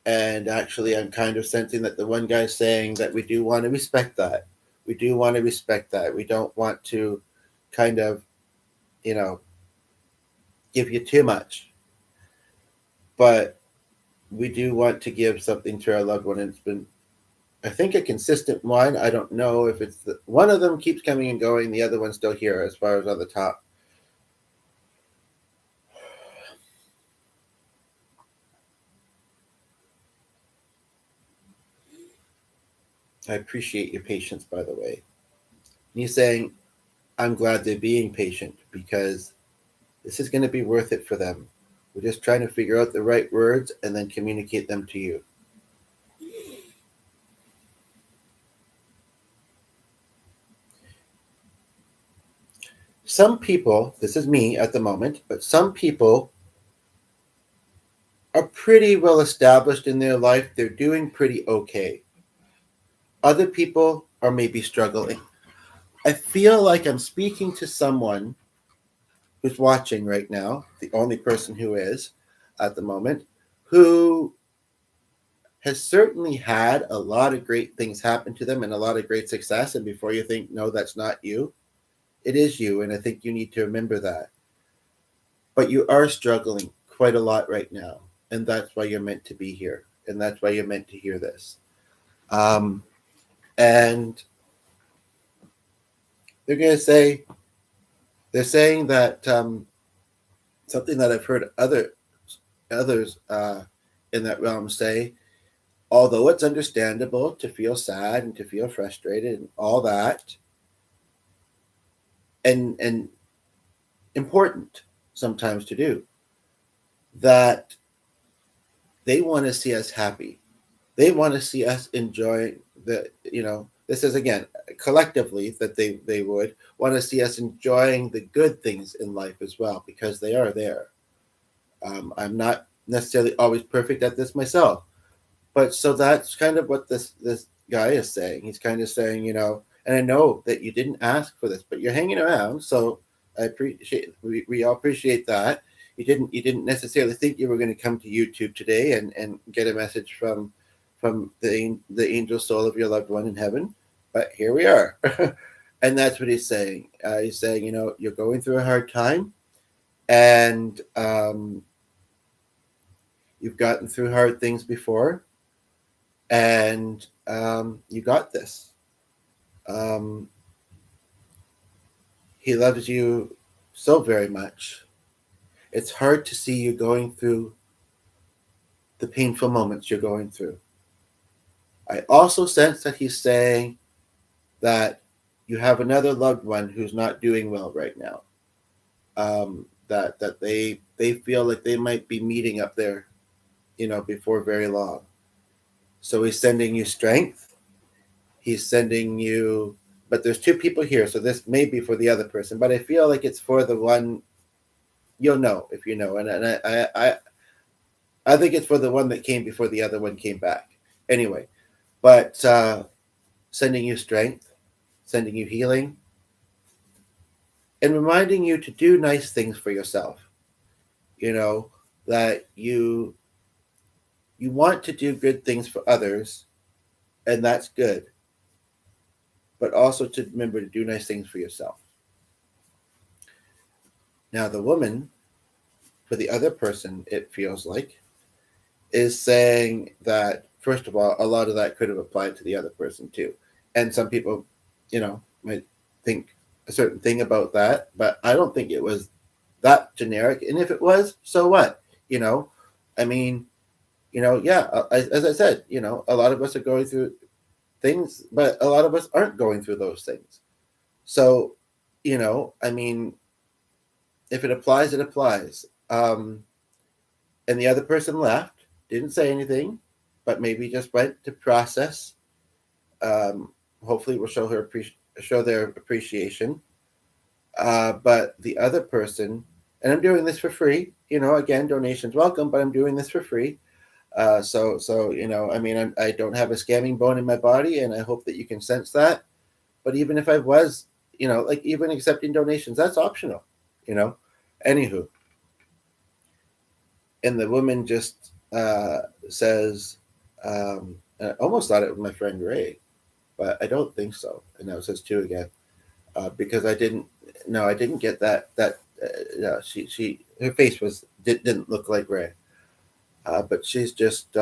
And actually, I'm kind of sensing that the one guy's saying that we do want to respect that. We do want to respect that. We don't want to kind of, give you too much. But we do want to give something to our loved one. And it's been, I think, a consistent one. I don't know if it's one of them keeps coming and going. The other one's still here as far as on the top. I appreciate your patience, by the way. And he's saying, I'm glad they're being patient because this is going to be worth it for them. We're just trying to figure out the right words and then communicate them to you. Some people, this is me at the moment, but some people are pretty well established in their life. They're doing pretty okay. Other people are maybe struggling. I feel like I'm speaking to someone who's watching right now, the only person who is at the moment, who has certainly had a lot of great things happen to them and a lot of great success. And before you think, no, that's not you, it is you. And I think you need to remember that. But you are struggling quite a lot right now. And that's why you're meant to be here. And that's why you're meant to hear this. And they're going to say, they're saying that something that I've heard others in that realm say although it's understandable to feel sad and to feel frustrated and all that, and important sometimes to do, that they want to see us happy. They want to see us enjoy this is again collectively that they would want to see us enjoying the good things in life as well, because they are there. I'm not necessarily always perfect at this myself, but so that's kind of what this guy is saying. He's kind of saying, and I know that you didn't ask for this, but you're hanging around, so I appreciate we all appreciate that. You didn't necessarily think you were going to come to YouTube today and get a message from the angel soul of your loved one in heaven, but here we are. And that's what he's saying. He's saying, you're going through a hard time, and you've gotten through hard things before, and you got this. Um, he loves you so very much. It's hard to see you going through the painful moments you're going through. I also sense that he's saying that you have another loved one who's not doing well right now. That they feel like they might be meeting up there, before very long. So he's sending you strength. He's sending you, but there's two people here, so this may be for the other person, but I feel like it's for the one. You'll know if you know, and I think it's for the one that came before the other one came back. Anyway, but sending you strength, sending you healing, and reminding you to do nice things for yourself. That you want to do good things for others, and that's good. But also to remember to do nice things for yourself. Now, the woman, for the other person, it feels like, is saying that, first of all, a lot of that could have applied to the other person too. And some people, might think a certain thing about that, but I don't think it was that generic. And if it was, so what? I mean, yeah, as I said, a lot of us are going through things, but a lot of us aren't going through those things. So, I mean, if it applies, it applies. And the other person left, didn't say anything, but maybe just went to process. Hopefully, will show their appreciation. But the other person, and I'm doing this for free. Again, donations welcome, but I'm doing this for free. So I mean, I don't have a scamming bone in my body, and I hope that you can sense that. But even if I was, like even accepting donations, that's optional. Anywho, and the woman just says, I almost thought it was my friend Ray, but I don't think so. And now it says two again, because I didn't get that. She her face didn't look like Ray, but she's just.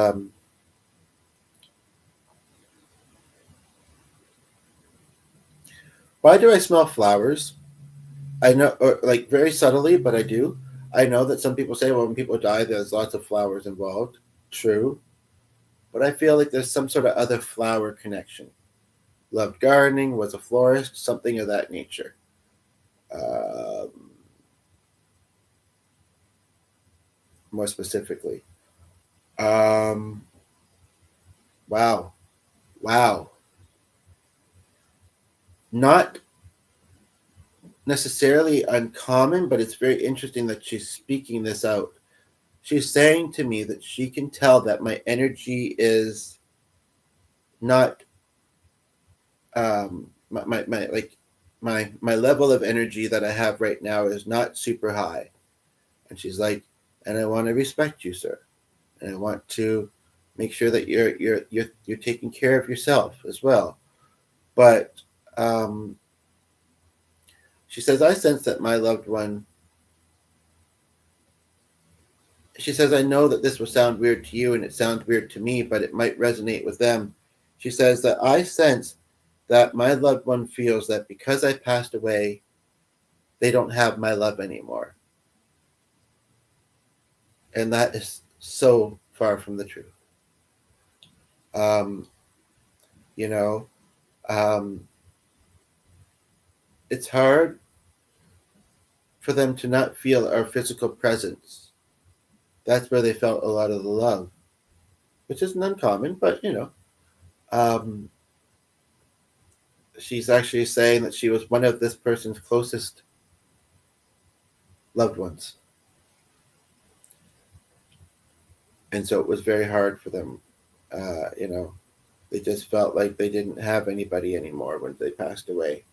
Why do I smell flowers? I know, or like very subtly, but I do. I know that some people say, well, when people die, there's lots of flowers involved. True. But I feel like there's some sort of other flower connection. Loved gardening, was a florist, something of that nature. More specifically. Wow. Wow. Not necessarily uncommon, but it's very interesting that she's speaking this out. She's saying to me that she can tell that my energy is not my level of energy that I have right now is not super high. And she's like, and I want to respect you, sir. And I want to make sure that you're taking care of yourself as well. But she says, I sense that my loved one. She says, I know that this will sound weird to you and it sounds weird to me, but it might resonate with them. She says that I sense that my loved one feels that because I passed away, they don't have my love anymore. And that is so far from the truth. Um, you know, um, it's hard for them to not feel our physical presence. That's where they felt a lot of the love, which isn't uncommon, but um, she's actually saying that she was one of this person's closest loved ones. And so it was very hard for them. They just felt like they didn't have anybody anymore when they passed away.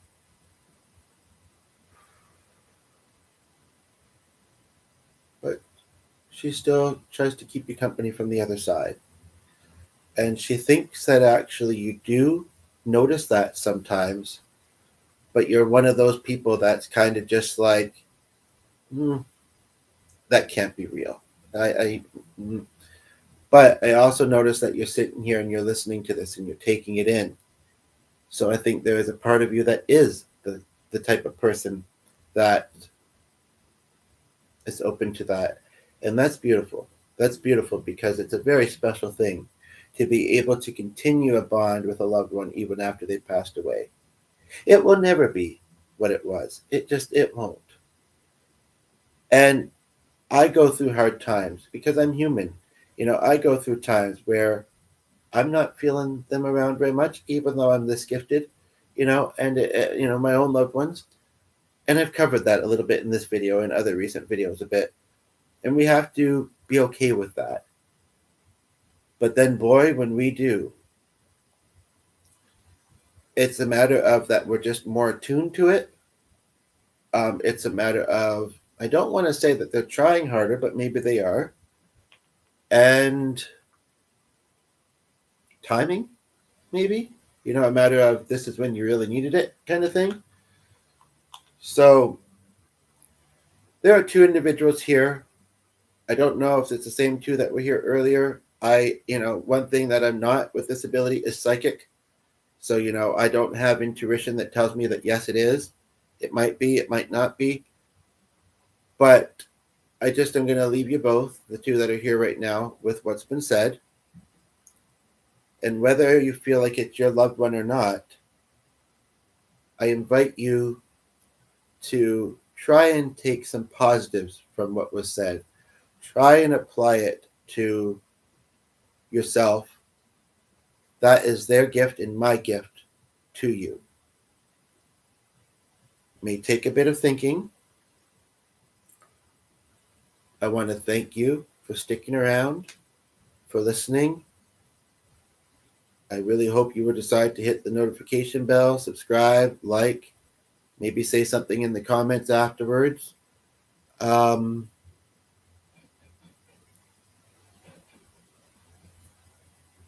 But she still tries to keep you company from the other side. And she thinks that actually you do notice that sometimes, but you're one of those people that's kind of just like, that can't be real. I mm. But I also notice that you're sitting here and you're listening to this and you're taking it in. So I think there is a part of you that is the type of person that is open to that. And that's beautiful. That's beautiful because it's a very special thing to be able to continue a bond with a loved one even after they passed away. It will never be what it was. It won't. And I go through hard times because I'm human. I go through times where I'm not feeling them around very much, even though I'm this gifted, and my own loved ones. And I've covered that a little bit in this video and other recent videos a bit. And we have to be okay with that. But then, boy, when we do, it's a matter of that we're just more attuned to it. It's a matter of, I don't want to say that they're trying harder, but maybe they are. And timing, maybe, a matter of this is when you really needed it kind of thing. So there are two individuals here. I don't know if it's the same two that were here earlier. One thing that I'm not with this ability is psychic. So, I don't have intuition that tells me that yes, it is. It might be, it might not be. But I just am going to leave you both, the two that are here right now, with what's been said. And whether you feel like it's your loved one or not, I invite you to try and take some positives from what was said. Try and apply it to yourself. That is their gift and my gift to you. It may take a bit of thinking. I want to thank you for sticking around, for listening. I really hope you will decide to hit the notification bell, subscribe, like, maybe say something in the comments afterwards.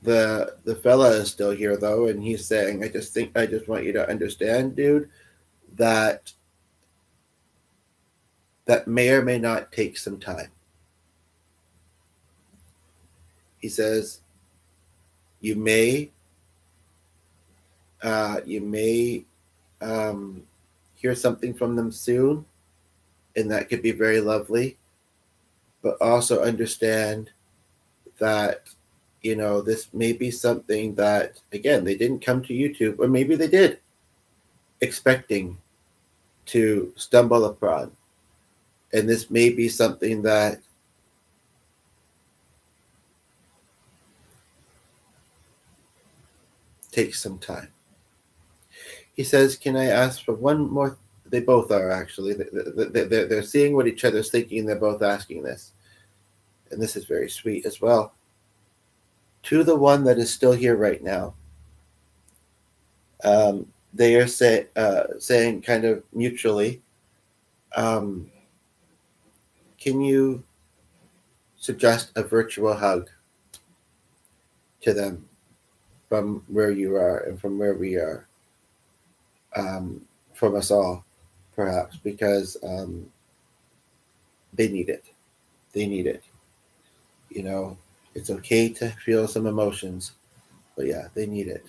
The fella is still here though, and he's saying, I just want you to understand, dude, that may or may not take some time. He says you may hear something from them soon, and that could be very lovely. But also understand that this may be something that, again, they didn't come to YouTube, or maybe they did, expecting to stumble upon. And this may be something that takes some time. He says, can I ask for one more? They both are, actually. They're seeing what each other's thinking, and they're both asking this. And this is very sweet as well. To the one that is still here right now, they are saying kind of mutually, can you suggest a virtual hug to them from where you are and from where we are, from us all, perhaps, because they need it. They need it. It's okay to feel some emotions, but yeah, they need it.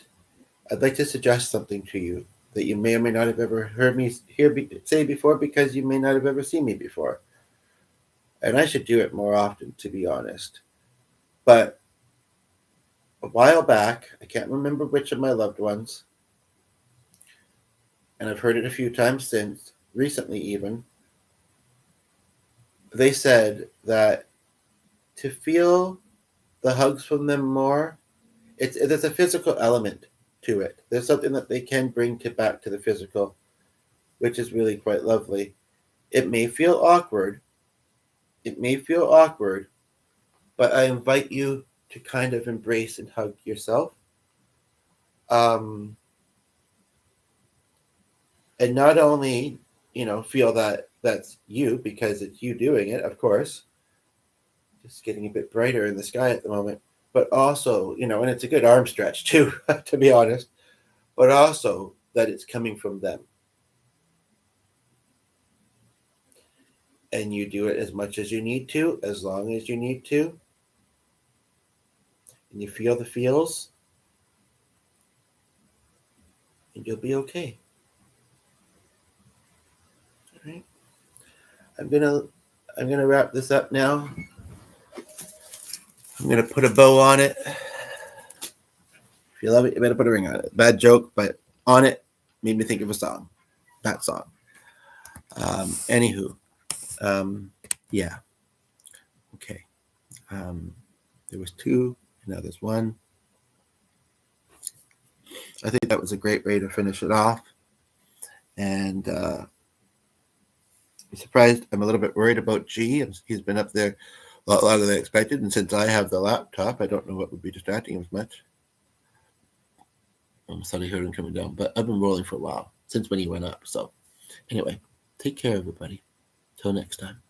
I'd like to suggest something to you that you may or may not have ever heard me say before, because you may not have ever seen me before. And I should do it more often, to be honest. But a while back, I can't remember which of my loved ones, and I've heard it a few times since, recently even, they said that to feel the hugs from them more, there's a physical element to it. There's something that they can bring back to the physical, which is really quite lovely. It may feel awkward. It may feel awkward, but I invite you to kind of embrace and hug yourself. And not only, feel that that's you because it's you doing it, of course, just getting a bit brighter in the sky at the moment, but also, and it's a good arm stretch too, to be honest, but also that it's coming from them. And you do it as much as you need to, as long as you need to, and you feel the feels, and you'll be okay. All right. I'm gonna wrap this up now. I'm gonna put a bow on it. If you love it, you better put a ring on it. Bad joke, but on it made me think of a song. That song. Anywho, yeah. Okay. There was 2, now there's 1. I think that was a great way to finish it off. And I'm surprised. I'm a little bit worried about G. He's been up there a lot longer than I expected. And since I have the laptop, I don't know what would be distracting him as much. I thought I heard him coming down, but I've been rolling for a while since when he went up. So anyway, take care, everybody. Till next time.